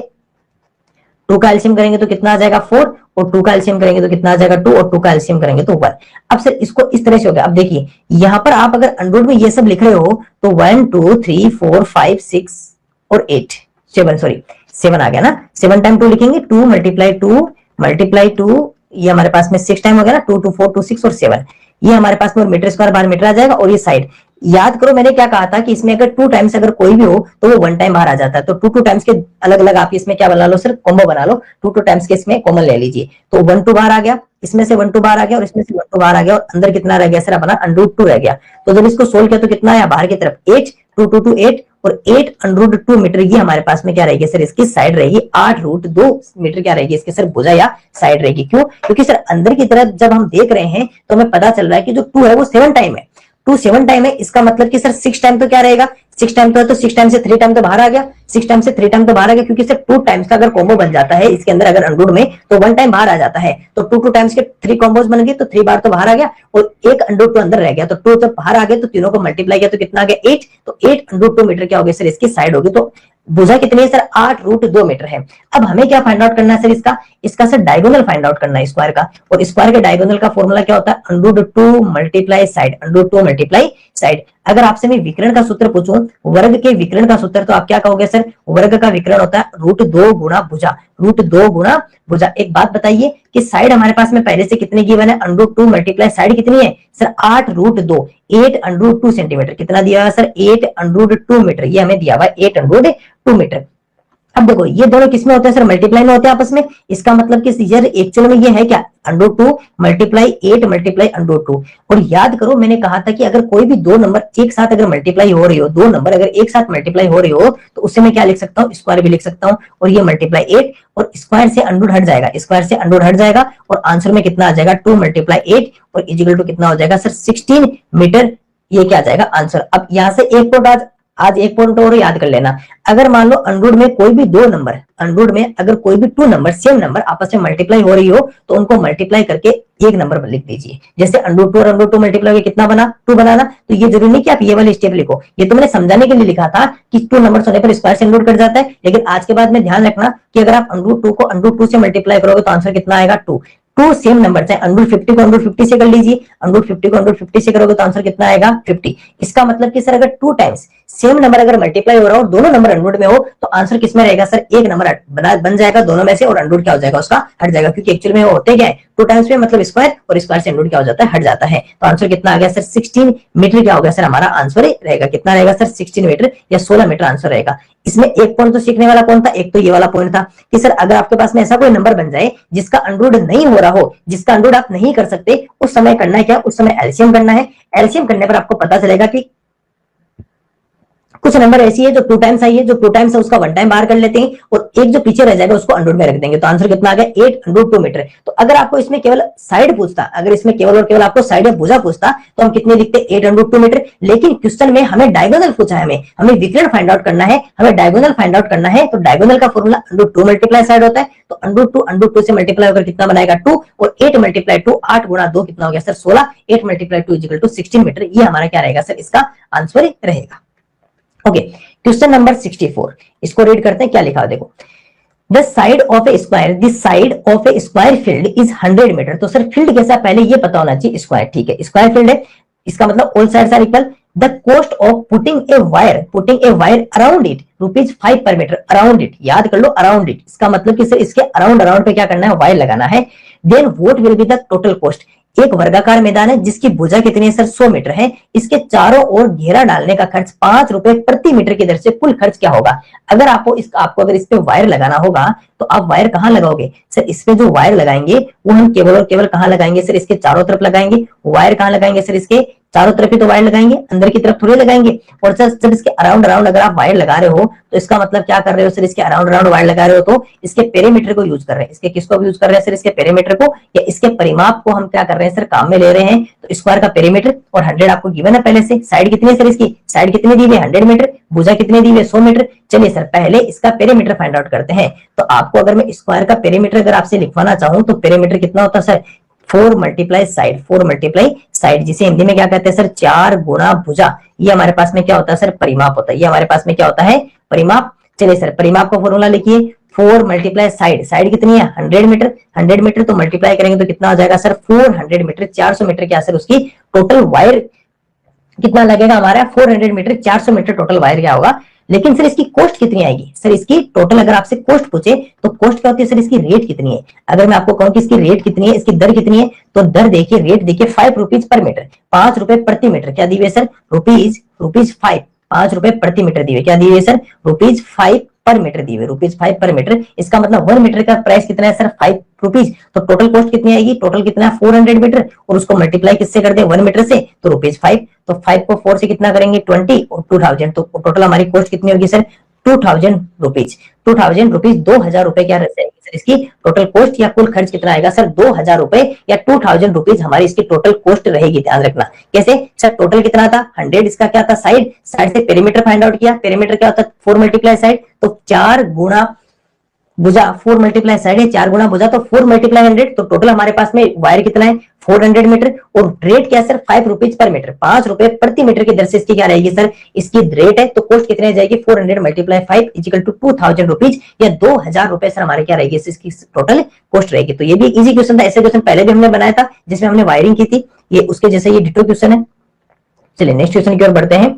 2 का एलसीएम करेंगे तो कितना आ जाएगा 4, और 2 का एलसीएम करेंगे तो कितना आ जाएगा 2, और 2 का एलसीएम करेंगे तो 1। अब सर इसको इस तरह से हो गया। अब देखिए यहां पर आप अगर अंडरवुड में ये सब लिख रहे हो तो 1 2 3 4 5 6 और 8 7 आ गया ना। 7 टाइम 2 लिखेंगे, 2 मल्टीप्लाई 2 ये हमारे पास में 6 टाइम हो गया ना, 2 2 4 2 6 और 7, ये हमारे पास में मीटर स्क्वायर बार मीटर आ जाएगा। और ये साइड याद करो मैंने क्या कहा था कि इसमें अगर 2 टाइम्स अगर कोई भी हो तो वो 1 टाइम बाहर आ जाता है। तो 2 टाइम्स के अलग अलग आप इसमें क्या बना लो सर कॉम्बो बना लो, 2 टाइम्स के इसमें कॉमन ले लीजिए। तो 1 2 बाहर आ गया, इसमें से 1 2 बाहर आ गया, और इसमें से 1 2 बाहर आ गया, और अंदर कितना रह गया सर अपना √2 रह गया। तो जब इसको सोल्व किया तो कितना आया बाहर की तरफ 8 2 2 2 8, और 8 √2 मीटर ये हमारे पास में क्या रहेगी सर इसकी साइड रहेगी। 8√2 मीटर क्या रहेगी इसके सर भुजा या साइड रहेगी। क्यों? क्योंकि सर अंदर की तरफ जब हम देख रहे हैं तो हमें पता चल रहा है कि जो 2 है वो 7 टाइम है, 2 7 टाइम है। इसका मतलब कि सर 6 टाइम तो क्या रहेगा 6 टाइम तो है, तो 6 टाइम से 3 टाइम तो बाहर आ गया, 6 टाइम से 3 टाइम तो बाहर आ गया, क्योंकि सर 2 टाइम्स का अगर कॉम्बो बन जाता है इसके अंदर अगर अंडरवुड में तो 1 टाइम बाहर आ जाता है। तो 2 टाइम्स के 3 कॉम्बोज बन गए तो 3 बार तो बाहर आ गया, और एक अंडरवुड अंदर रह गया। तो 2 तो बाहर आ गए तो तीनों को मल्टीप्लाई किया तो कितना आ गया 8, तो 8 √2 मीटर क्या हो गया सर इसकी साइड होगी। तो भुजा कितनी है सर 8√2 मीटर है। अब हमें क्या फाइंड आउट करना है सर इसका सर डायगोनल फाइंड आउट करना है स्क्वायर का, और स्क्वायर के डायगोनल का फॉर्मूला क्या होता है √2 मल्टीप्लाई साइड, √2 मल्टीप्लाई साइड। अगर आपसे मैं विकर्ण का सूत्र पूछूं वर्ग के विकर्ण का सूत्र, तो आप क्या कहोगे सर वर्ग का विकर्ण होता है √2 गुणा भुजा, √2 गुणा भुजा। एक बात बताइए कि साइड हमारे पास में पहले से कितने गिवन है √2 मल्टीप्लाई साइड कितनी है सर 8√2, 8 √2 सेंटीमीटर कितना दिया हुआ सर 8 √2 मीटर, ये हमें दिया हुआ है 8 √2 मीटर। अब देखो ये दोनों किसमें होते हैं सर मल्टीप्लाई में होते हैं आपस में। इसका मतलब कि यार एक्चुअल में ये है क्या √2 मल्टीप्लाई 8 मल्टीप्लाई √2। और याद करो मैंने कहा था कि अगर कोई भी दो नंबर एक साथ अगर मल्टीप्लाई हो रही हो, दो नंबर अगर एक साथ मल्टीप्लाई हो रही हो तो उससे मैं क्या लिख सकता हूँ स्क्वायर भी लिख सकता हूँ। और ये मल्टीप्लाई 8 और स्क्वायर से अंडर हट जाएगा, स्क्वायर से अंडर हट जाएगा, और आंसर में कितना आ जाएगा 2 मल्टीप्लाई 8 और इजिकल टू कितना हो जाएगा सर 16 मीटर, ये क्या आ जाएगा आंसर। अब यहां से एक पॉइंट आज एक पॉइंट और याद कर लेना। अगर मान लो अंडरवुड में कोई भी दो नंबर, अंडरवुड में अगर कोई भी 2 नंबर सेम नंबर आपस में मल्टीप्लाई हो रही हो तो उनको मल्टीप्लाई करके एक नंबर लिख दीजिए। जैसे √2 और √2 मल्टीप्लाई कितना बना 2 बनाना, तो ये जरूरी नहीं कि आप ये वाले स्टेप लिखो, ये तो मैंने समझाने के लिए लिखा था कि 2 नंबर होने पर स्क्वायर से अंडरवुड कट जाता है। लेकिन आज के बाद में ध्यान रखना कि अगर आप √2 को √2 से मल्टीप्लाई करोगे तो आंसर कितना आएगा 2। 2 सेम नंबर है, √50 को √50 से कर लीजिए, √50 को √50 से करोगे तो आंसर कितना आएगा 50। इसका मतलब कि सर अगर 2 टाइम्स सेम नंबर अगर मल्टीप्लाई हो रहा हो दोनों नंबर अंडरवुड में हो तो आंसर किसमें रहेगा सर एक नंबर बन जाएगा दोनों में से, और अंडरवुड क्या हो जाएगा उसका हट जाएगा, क्योंकि एक्चुअल में होते क्या है 2 टाइम्स में मतलब स्क्वायर, और स्क्वायर से अंडरवुड क्या हो जाता है हट जाता है। तो आंसर कितना आ गया सर 16 मीटर क्या हो गया सर हमारा आंसर रहेगा, कितना रहेगा सर 16 मीटर या 16 मीटर आंसर रहेगा। इसमें एक पॉइंट तो सीखने वाला कौन था, एक तो ये वाला पॉइंट था कि सर अगर आपके पास में ऐसा कोई नंबर बन जाए जिसका अंडरवुड नहीं हो रहा हो, जिसका अंडरवुड आप नहीं कर सकते, उस समय करना है क्या, उस समय एलसीएम करना है। एलसीएम करने पर आपको पता चलेगा कि कुछ नंबर ऐसी है जो 2 टाइम्स आई है, जो 2 टाइम्स है उसका 1 टाइम बाहर कर लेते हैं, और एक जो पीछे रह जाएगा उसको अंडरवुड में रख देंगे। तो आंसर कितना आ गया 8 √2 मीटर। तो अगर आपको इसमें केवल साइड पूछता, अगर इसमें केवल और केवल आपको साइड या भुजा पूछता तो हम कितने लिखते 8 √2 मीटर। लेकिन क्वेश्चन में हमें डायगोनल पूछा है, हमें विकर्ण फाइंड आउट करना है, हमें डायगोनल फाइंड आउट करना है। तो डायगोनल का फॉर्मूला √2 मल्टीप्लाई साइड होता है, तो √2 से मल्टीप्लाई होकर कितना बनाएगा 2, और 8 मल्टीप्लाई 2 8 गुणा 2 कितना हो गया sir 16, 8 multiply 2 equal to 16 metre. ये हमारा क्या रहेगा सर इसका आंसर रहेगा। ओके, क्वेश्चन नंबर 64 इसको रीड करते हैं, क्या लिखा है देखो। The side of a square, the side of a square field is 100 metre. तो सर फील्ड कैसा पहले ये पता होना चाहिए, स्क्वायर ठीक है, स्क्वायर फील्ड है, इसका मतलब all sides are equal. The cost of putting a wire around it ₹5 per metre, around it याद कर लो, अराउंड इट इसका मतलब कि सर इसके अराउंड पे क्या करना है वायर लगाना है। Then what will be the total cost, एक वर्गाकार मैदान है जिसकी भुजा कितनी है सर 100 मीटर है, इसके चारों ओर घेरा डालने का खर्च 5 रुपए प्रति मीटर की दर से कुल खर्च क्या होगा। अगर आपको अगर इस पे वायर लगाना होगा तो आप वायर कहां लगाओगे सर, इसमें जो वायर लगाएंगे वो हम केवल और केवल कहां लगाएंगे सर इसके चारों तरफ लगाएंगे। वायर कहां लगाएंगे सर इसके चारों तरफ ही तो वायर लगाएंगे, अंदर की तरफ थोड़ी लगाएंगे। और सर जब इसके अराउंड अराउंड अगर आप वायर लगा रहे हो तो इसका मतलब क्या कर रहे हो सर, इसके अराउंड अराउंड वायर लगा रहे हो तो इसके पेरीमीटर को यूज कर रहे हैं। इसके किसको यूज कर रहे हैं सर, इसके पेरीमीटर को, या इसके परिमाप को हम क्या कर रहे हैं सर, काम में ले रहे हैं। तो स्क्वायर का पेरीमीटर और 100 आपको गिवन है पहले से। साइड कितनी है सर, इसकी साइड कितनी दी हुई है 100 मीटर, भुजा कितनी दी हुई है 100 मीटर। चलिए सर पहले इसका पेरीमीटर फाइंड आउट करते हैं। तो आपको अगर मैं स्क्वायर का पेरीमीटर अगर आपसे लिखवाना चाहूं तो पेरीमीटर कितना होता है sir, 4 multiply side, 4 multiply side, जिसे हिंदी में क्या कहते हैं सर, 4 गुना भुजा। ये हमारे पास में क्या होता है सर, परिमाप होता है। ये हमारे पास में क्या होता है, परिमाप। चलिए सर परिमाप का फॉर्मूला लिखिए, 4 मल्टीप्लाई साइड, साइड कितनी है 100 मीटर, 100 मीटर तो मल्टीप्लाई करेंगे तो कितना हो जाएगा सर 400 मीटर, 400 मीटर क्या सर उसकी टोटल वायर कितना लगेगा हमारा 400 मीटर, 400 मीटर टोटल वायर क्या होगा। लेकिन सर इसकी कॉस्ट कितनी आएगी सर, इसकी टोटल अगर आपसे कॉस्ट पूछे तो कॉस्ट क्या होती है सर, इसकी रेट कितनी है। अगर मैं आपको कहूं कि इसकी रेट कितनी है, इसकी दर कितनी है, तो दर देखिए, रेट देखिए 5 रुपीज पर मीटर, 5 रुपए प्रति मीटर क्या दी हुई है सर, रुपीज 5, 5 रुपए प्रति मीटर दी हुई, क्या दी हुई है सर, रुपीज 5 पर मीटर दी हुई, रुपीज 5 पर मीटर। इसका मतलब 1 मीटर का प्राइस कितना है सर 5 रुपीज। तो टोटल कॉस्ट कितनी आएगी, टोटल कितना है 400 मीटर, और उसको मल्टीप्लाई किससे कर दे 1 मीटर से, तो रुपीज 5। तो 5 को 4 से कितना करेंगे 20 और 2000, तो टोटल हमारी कॉस्ट कितनी होगी सर 2000 रुपीज। 2000 रुपीज 2000 रुपए क्या रहेगी सर, इसकी टोटल कॉस्ट या कुल खर्च कितना आएगा सर 2000 रुपए या 2000 रुपीज हमारी इसकी टोटल कॉस्ट रहेगी। ध्यान रखना कैसे सर, टोटल कितना था 100, इसका क्या था साइड, साइड से पेरीमीटर फाइंड आउट किया, पेरीमीटर क्या होता है 4 मल्टीप्लाई साइड, तो 4 गुना भुजा, 4 मल्टीप्लाई साइड है 4 गुना भुजा, तो 4 मल्टीप्लाई 100, तो टोटल हमारे पास में वायर कितना है 400 मीटर, और रेट क्या है सर 5 रुपीज पर मीटर, 5 रुपए प्रति मीटर की दर से इसकी क्या रहेगी सर, इसकी रेट है। तो कॉस्ट कितने जाएगी 400 मल्टीप्लाई 5 इक्वल टू 2000 रुपीज या 2000 रुपए सर हमारे क्या रहेगी इसकी टोटल कॉस्ट रहेगी। तो ये भी इजी क्वेश्चन था, ऐसे क्वेश्चन पहले भी हमने बनाया था जिसमें हमने वायरिंग की थी, ये उसके जैसे ये डिटो क्वेश्चन है। चलिए नेक्स्ट क्वेश्चन की ओर बढ़ते हैं,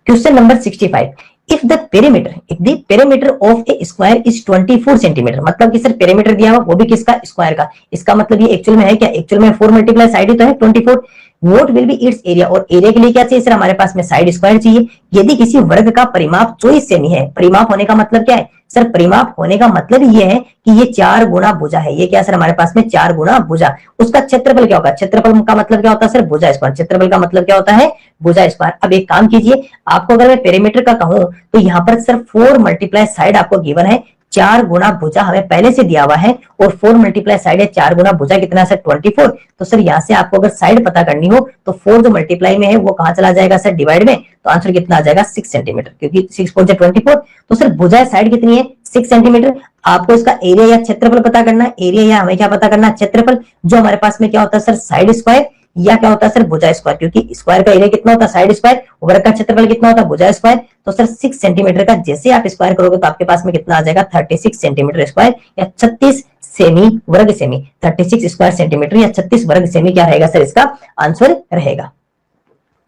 question number 65। If the perimeter of a square is 24 centimetre, मतलब कि सर पेरीमीटर दिया हुआ वो भी किसका, स्क्वायर का। इसका मतलब ये एक्चुअल में है क्या, एक्चुअल में 4 मल्टीप्लाई साइड ही तो है 24। Vote will be its area, और एरिया के लिए क्या चाहिए सर, हमारे पास में साइड स्क्वायर चाहिए। यदि किसी वर्ग का परिमाप 24 सेमी है, परिमाप होने का मतलब क्या है सर, परिमाप होने का मतलब ये है कि ये 4 गुना भुजा है। ये क्या सर हमारे पास में 4 गुना भुजा, उसका क्षेत्रफल क्या होगा, क्षेत्रफल का मतलब क्या होता है सर भुजा स्क्वायर, क्षेत्रफल का मतलब क्या होता है भुजा स्क्वायर। अब एक काम कीजिए, आपको अगर मैं पेरीमीटर का कहूं तो यहाँ पर सर 4 मल्टीप्लाई साइड आपको गिवन है, 4 गुना भुजा हमें पहले से दिया हुआ है, और 4 मल्टीप्लाई साइड है 4 गुना भुजा कितना है सर 24। तो सर यहाँ से आपको अगर साइड पता करनी हो तो 4 जो मल्टीप्लाई में है वो कहां चला जाएगा सर डिवाइड में, तो आंसर कितना आ जाएगा 6 सेंटीमीटर, क्योंकि 6 4 24। तो सर भुजा साइड कितनी है 6 सेंटीमीटर। आपको इसका एरिया या क्षेत्रफल पता करना है, एरिया या हमें क्या पता करना है क्षेत्रफल, जो हमारे पास में क्या होता है सर साइड स्क्वायर या क्या होता है सर भुजा स्क्वायर, क्योंकि स्क्वायर का एरिया कितना होता है साइड स्क्वायर, वर्ग का क्षेत्रफल कितना होता है भुजा स्क्वायर। तो सर 6 सेंटीमीटर का जैसे आप स्क्वायर करोगे तो आपके पास में कितना आ जाएगा 36 सेंटीमीटर स्क्वायर या 36 सेमी वर्ग सेमी, 36 स्क्वायर सेंटीमीटर या 36 वर्ग सेमी क्या रहेगा सर इसका आंसर रहेगा।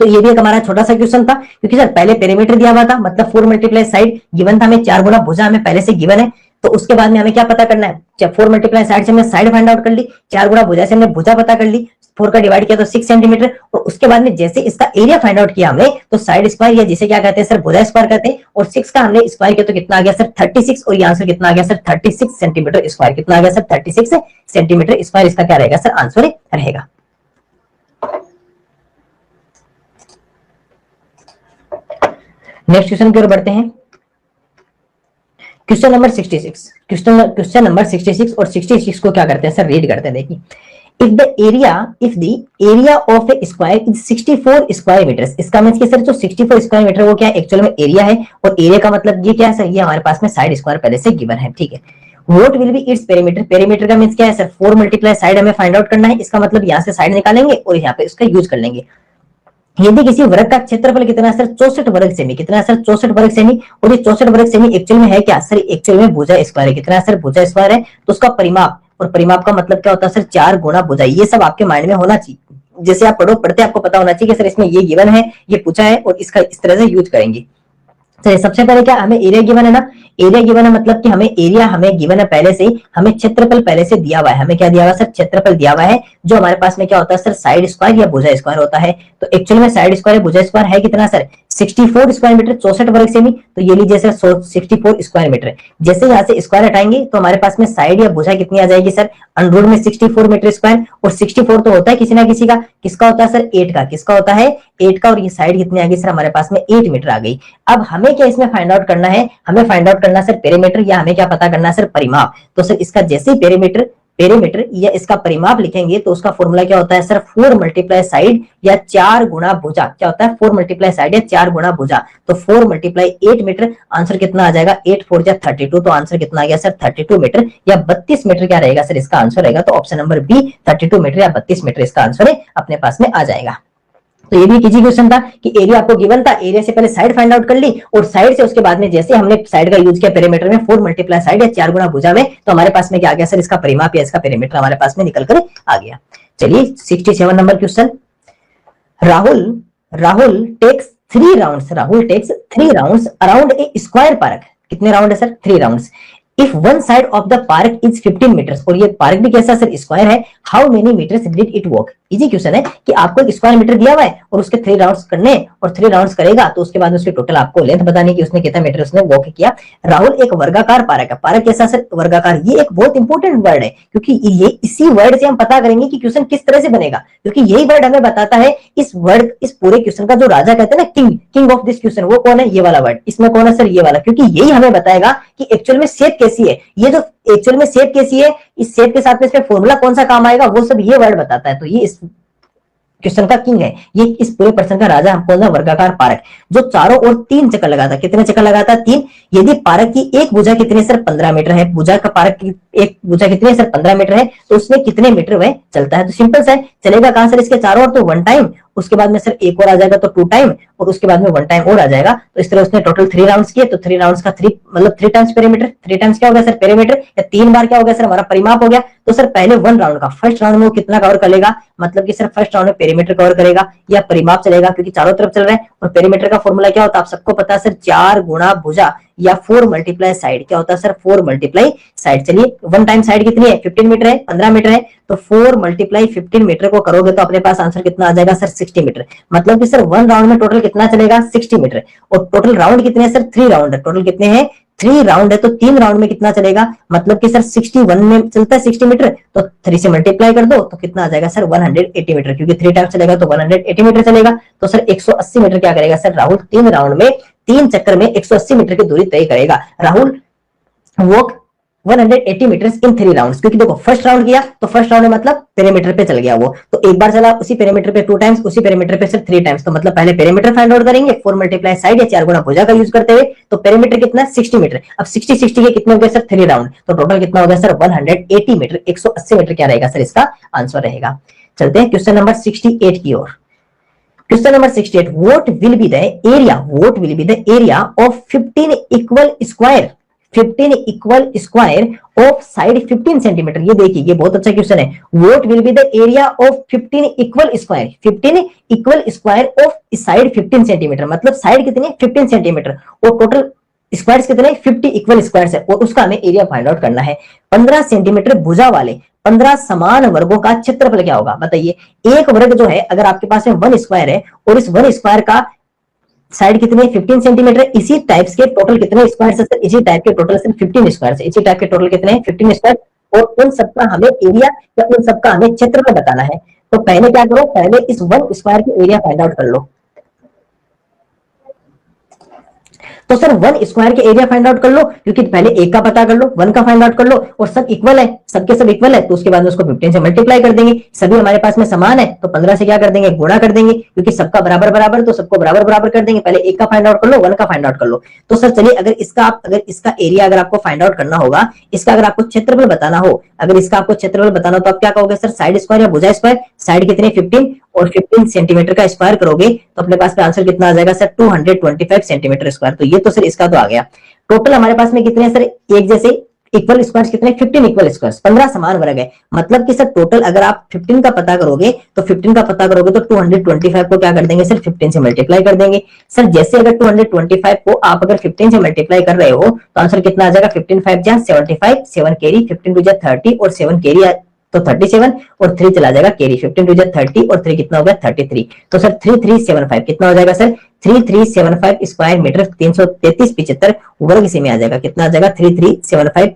तो ये भी एक हमारा छोटा सा क्वेश्चन था, क्योंकि सर पहले पेरीमीटर दिया हुआ था, मतलब 4 मल्टीप्लाई साइड गिवन था हमें, 4 गुना भुजा हमें पहले से गिवन है। तो उसके बाद में हमें क्या पता करना है, जब 4 मल्टीप्लाई साइड से हमने साइड फाइंड आउट कर ली, 4 गुना भुजा से हमने भुजा पता कर ली, 4 का डिवाइड किया तो 6 सेंटीमीटर, और उसके बाद में जैसे इसका एरिया फाइंड आउट किया हमने तो साइड स्क्वायर या जिसे क्या कहते हैं सर भुजा स्क्वायर कहते हैं, और 6 का हमने स्क्वायर किया तो कितना आ गया सर 36, और ये आंसर कितना आ गया सर 36 सेंटीमीटर स्क्वायर, कितना आ गया सर 36 सेंटीमीटर स्क्वायर इसका क्या रहेगा सर आंसर रहेगा। नेक्स्ट क्वेश्चन की ओर बढ़ते हैं, क्वेश्चन नंबर 66। क्वेश्चन नंबर 66 और 66 को क्या करते हैं सर रीड करते हैं, देखिए। if the area of a square is 64 square metre, इसका मींस कि सर जो 64 स्क्वायर मीटर वो क्या एक्चुअल में एरिया है, और एरिया का मतलब ये क्या है सर, ये हमारे पास में साइड स्क्वायर पहले से गिवन है, ठीक है। What will be its perimeter, perimeter का मींस क्या है सर 4 मल्टीप्लाई साइड हमें फाइंड आउट करना है, इसका मतलब यहाँ से साइड निकालेंगे और यहाँ पे इसका यूज कर लेंगे। यदि किसी वर्ग का क्षेत्रफल कितना है सर 64 वर्ग सेमी, कितना है सर 64 वर्ग सेमी, और ये 64 वर्ग सेमी एक्चुअल में है क्या सर, एक्चुअल में भुजा स्क्वायर है, कितना है सर भुजा स्क्वायर है, तो उसका परिमाप, और परिमाप का मतलब क्या होता है सर 4 गुना भुजा। ये सब आपके माइंड में होना चाहिए, जैसे आप पढ़ते आपको पता होना चाहिए कि सर इसमें ये गिवन है, ये पूछा है और इसका इस तरह से यूज करेंगे। चलिए सबसे पहले क्या हमें एरिया गिवन है ना, एरिया गिवन है मतलब कि हमें एरिया हमें गिवन है पहले से, हमें क्षेत्रफल पहले से दिया हुआ है, हमें क्या दिया हुआ है सर क्षेत्रफल दिया हुआ है, जो हमारे पास में क्या होता है सर साइड स्क्वायर या भुजा स्क्वायर होता है। तो एक्चुअल में साइड स्क्वायर भुजा स्क्वायर है कितना सर 64 स्क्वायर मीटर, 64 वर्ग सेमी, तो ये लीजिए सर 64 स्क्वायर मीटर। जैसे यहाँ से स्क्वायर हटाएंगे तो हमारे पास में साइड या भुजा कितनी आ जाएगी सर अंडर रूट में 64 मीटर स्क्वायर, और 64 तो होता है किसी ना किसी का, किसका होता है सर 8 का, किसका होता है 8 का, और ये साइड कितनी आ गई सर हमारे पास में 8 मीटर आ गई। अब हमें क्या इसमें फाइंड आउट करना है, हमें फाइंड आउट करना है सर पेरीमीटर, या हमें क्या पता करना है सर परिमाप। तो सर इसका जैसे ही पेरीमीटर पेरीमीटर या इसका परिमाप लिखेंगे तो उसका फॉर्मूला क्या होता है सर 4 मल्टीप्लाई साइड या 4 गुणा भुजा, क्या होता है 4 मल्टीप्लाई साइड या 4 गुणा भुजा, तो 4 मल्टीप्लाई 8 मीटर, आंसर कितना आ जाएगा 8 4 जा 32, तो आंसर कितना आ गया सर 32 मीटर या 32 मीटर क्या रहेगा सर इसका आंसर रहेगा, तो ऑप्शन नंबर बी 32 मीटर या 32 मीटर इसका आंसर है अपने पास में आ जाएगा। तो ये भी एक इजी क्वेश्चन था कि एरिया आपको गिवन था, एरिया से पहले साइड फाइंड आउट कर ली और साइड से उसके बाद में जैसे हमने साइड का यूज किया पेरीमीटर में 4 मल्टीप्लाई साइड या 4 गुणा भुजा में, तो हमारे पास में क्या आ गया सर इसका परिमाप या इसका पेरीमीटर हमारे पास में निकल कर आ गया। चलिए 67 number question, Rahul Rahul takes 3 rounds, Rahul takes 3 rounds around a square park, कितने राउंड है sir 3 rounds, if one side of the park is 15 metres, और ये पार्क भी कैसा सर स्क्वायर है, how many metres did it walk. Easy question है कि आपको एक स्क्वायर मीटर दिया हुआ है और उसके 3 राउंड्स करने, और 3 राउंड्स करेगा तो उसके बाद उसकी टोटल आपको लेंथ बतानी कि उसने कितना मीटर उसने वॉक किया। राहुल एक वर्गाकार पार्क है, पार्क कैसा सर वर्गाकार, ये एक बहुत इंपॉर्टेंट वर्ड है क्योंकि ये इसी वर्ड से हम पता करेंगे कि क्वेश्चन किस तरह से बनेगा, क्योंकि यही वर्ड हमें बताता है इस वर्ड इस पूरे क्वेश्चन का जो राजा कहते हैं ना king, king of this question, वो कौन है ये वाला वर्ड, इसमें कौन है सर ये वाला, क्योंकि यही हमें बताएगा कि एक्चुअल में शेप कैसी है, ये जो एक्चुअल में शेप कैसी है, इस शेप के साथ में इसमें फॉर्मूला कौन सा काम आएगा वो सब ये वर्ड बताता है। तो ये इस क्वेश्चन का किंग है, ये इस पूरे प्रश्न का राजा हमको वर्गाकार पार्क जो चारों ओर 3 चक्कर लगाता, कितने चक्कर लगाता है 3, यदि पार्क की एक भुजा कितनी सर 15 मीटर है, भुजा का पार्क की एक भुजा कितनी सर 15 मीटर है, तो उसमें कितने मीटर वह चलता है, तो सिंपल सा है चलेगा कहां सर इसके चारों ओर, तो 1 टाइम, उसके बाद में सर एक और आ जाएगा तो 2 टाइम, और उसके बाद में 1 टाइम और आ जाएगा, तो इस तरह उसने टोटल 3 राउंड्स किए, तो 3 राउंड्स का 3 मतलब 3 टाइम्स पेरीमीटर, 3 टाइम्स क्या हो गया सर पेरीमीटर, या 3 बार क्या हो गया सर हमारा परिमाप हो गया। तो सर पहले 1 राउंड का फर्स्ट राउंड में वो कितना कवर करेगा, मतलब कि सर फर्स्ट राउंड में पेरीमीटर कवर करेगा या परिमाप चलेगा क्योंकि चारों तरफ चल रहा है, और पेरीमीटर का फॉर्मूला क्या होता है आप सबको पता है सर 4 गुणा भुजा या 4 मल्टीप्लाई साइड, क्या होता है सर 4 मल्टीप्लाई साइड। चलिए 1 टाइम साइड कितनी है 15 मीटर है, 15 मीटर है, तो 4 मल्टीप्लाई 15 मीटर को करोगे तो अपने पास आंसर कितना आ जाएगा सर 60 मीटर, मतलब कि सर 1 राउंड में टोटल कितना चलेगा 60 मीटर, और टोटल राउंड कितने हैं सर 3 राउंड है, टोटल कितने हैं 3 राउंड है, तो 3 राउंड में कितना चलेगा, मतलब कि सर 61 में चलता है 60 मीटर, तो 3 से मल्टीप्लाई कर दो तो कितना आ जाएगा सर 180 मीटर, क्योंकि 3 टाइम चलेगा तो 180 मीटर चलेगा, तो सर 180 मीटर क्या करेगा सर राहुल 3 राउंड में 3 चक्कर में 180 मीटर की दूरी तय करेगा। राहुल वॉक 180 मीटर इन 3 राउंड्स, क्योंकि देखो फर्स्ट राउंड किया तो फर्स्ट राउंड में मतलब पेरीमीटर पे चल गया वो, तो एक बार चला उसी पेरीमीटर पे 2 टाइम्स, उसी पेरीमीटर पे सिर्फ 3 टाइम्स, तो मतलब पहले पेरीमीटर फाइंड आउट करेंगे 4 मल्टीप्लाई साइड या 4 गुणा भुजा का यूज करते हुए, तो पेरीमीटर कितना 60 मीटर, अब 60 60 के कितने हो गए सर 3 राउंड, तो टोटल कितना हो गया सर 180 मीटर, 180 मीटर क्या रहेगा सर इसका आंसर रहेगा। चलते हैं क्वेश्चन नंबर 68 की ओर। Question number 68, what will be the area of 15 equal square, 15 equal square of side 15 centimetre. ये देखिए ये बहुत अच्छा क्वेश्चन है, what will be the area of 15 equal square, 15 equal square of side 15 centimetre, मतलब side कितनी 15 सेंटीमीटर और total squares कितने 50 इक्वल स्क्वायर्स है, और उसका हमें एरिया फाइंड आउट करना है। 15 सेंटीमीटर भुजा वाले 15 समान वर्गों का क्षेत्रफल क्या होगा बताइए। एक वर्ग जो है अगर आपके पास में 1 स्क्वायर है और इस 1 स्क्वायर का साइड कितने 15 सेंटीमीटर, इसी टाइप्स के टोटल कितने स्क्वायर है सर, इसी टाइप के टोटल सिर्फ 15 स्क्वायर है, इसी टाइप के टोटल कितने 15 स्क्वायर, और उन सबका हमें एरिया या उन सबका हमें क्षेत्रफल बताना है। तो पहले क्या करो, पहले इस 1 स्क्वायर के एरिया फाइंड आउट कर लो। तो सर 1 स्क्वायर के एरिया फाइंड आउट कर लो, क्योंकि पहले एक का पता कर लो 1 का फाइंड आउट कर लो, और सब इक्वल है, सबके सब इक्वल है, तो उसके बाद उसको 15 से मल्टीप्लाई कर देंगे, सभी हमारे पास में समान है तो 15 से क्या कर देंगे गुणा कर देंगे, क्योंकि सबका बराबर बराबर तो सबको बराबर बराबर कर देंगे। पहले एक का फाइंड आउट कर लो 1 का फाइंड आउट कर लो। तो सर चलिए अगर इसका एरिया अगर आपको फाइंड आउट करना होगा, इसका अगर आपको क्षेत्रफल बताना हो, अगर इसका आपको क्षेत्रफल बताना हो तो आप क्या कहोगे सर साइड स्क्वायर या भुजा स्क्वायर, साइड कितने 15 और 15 सेंटीमीटर का स्क्वायर करोगे तो अपने पास में आंसर कितना आ जाएगा सर 225 सेंटीमीटर स्क्वायर। तो ये तो सर इसका तो आ गया। टोटल हमारे पास में कितने हैं सर एक जैसे इक्वल स्क्वायर्स कितने 15 इक्वल स्क्वायर्स, 15 समान वर्ग है, मतलब कि सर टोटल अगर आप 15 का पता करोगे तो 15 का पता करोगे तो 225 को क्या कर देंगे सर 15 से मल्टीप्लाई कर देंगे। सर जैसे अगर 225 को आप अगर 15 से मल्टीप्लाई कर रहे हो तो आंसर कितना आ जाएगा 15 5 जा 75, 7 कैरी 15 टू जा 30 और 7 कैरी तो 37 और 3 चला जाएगा कैरी, 15 टू जा 30 और 3 कितना हो गया 33, तो सर 3375 कितना हो जाएगा सर 3375 स्क्वायर मीटर 333 75 वर्ग से में आ जाएगा, कितना आ जाएगा 3375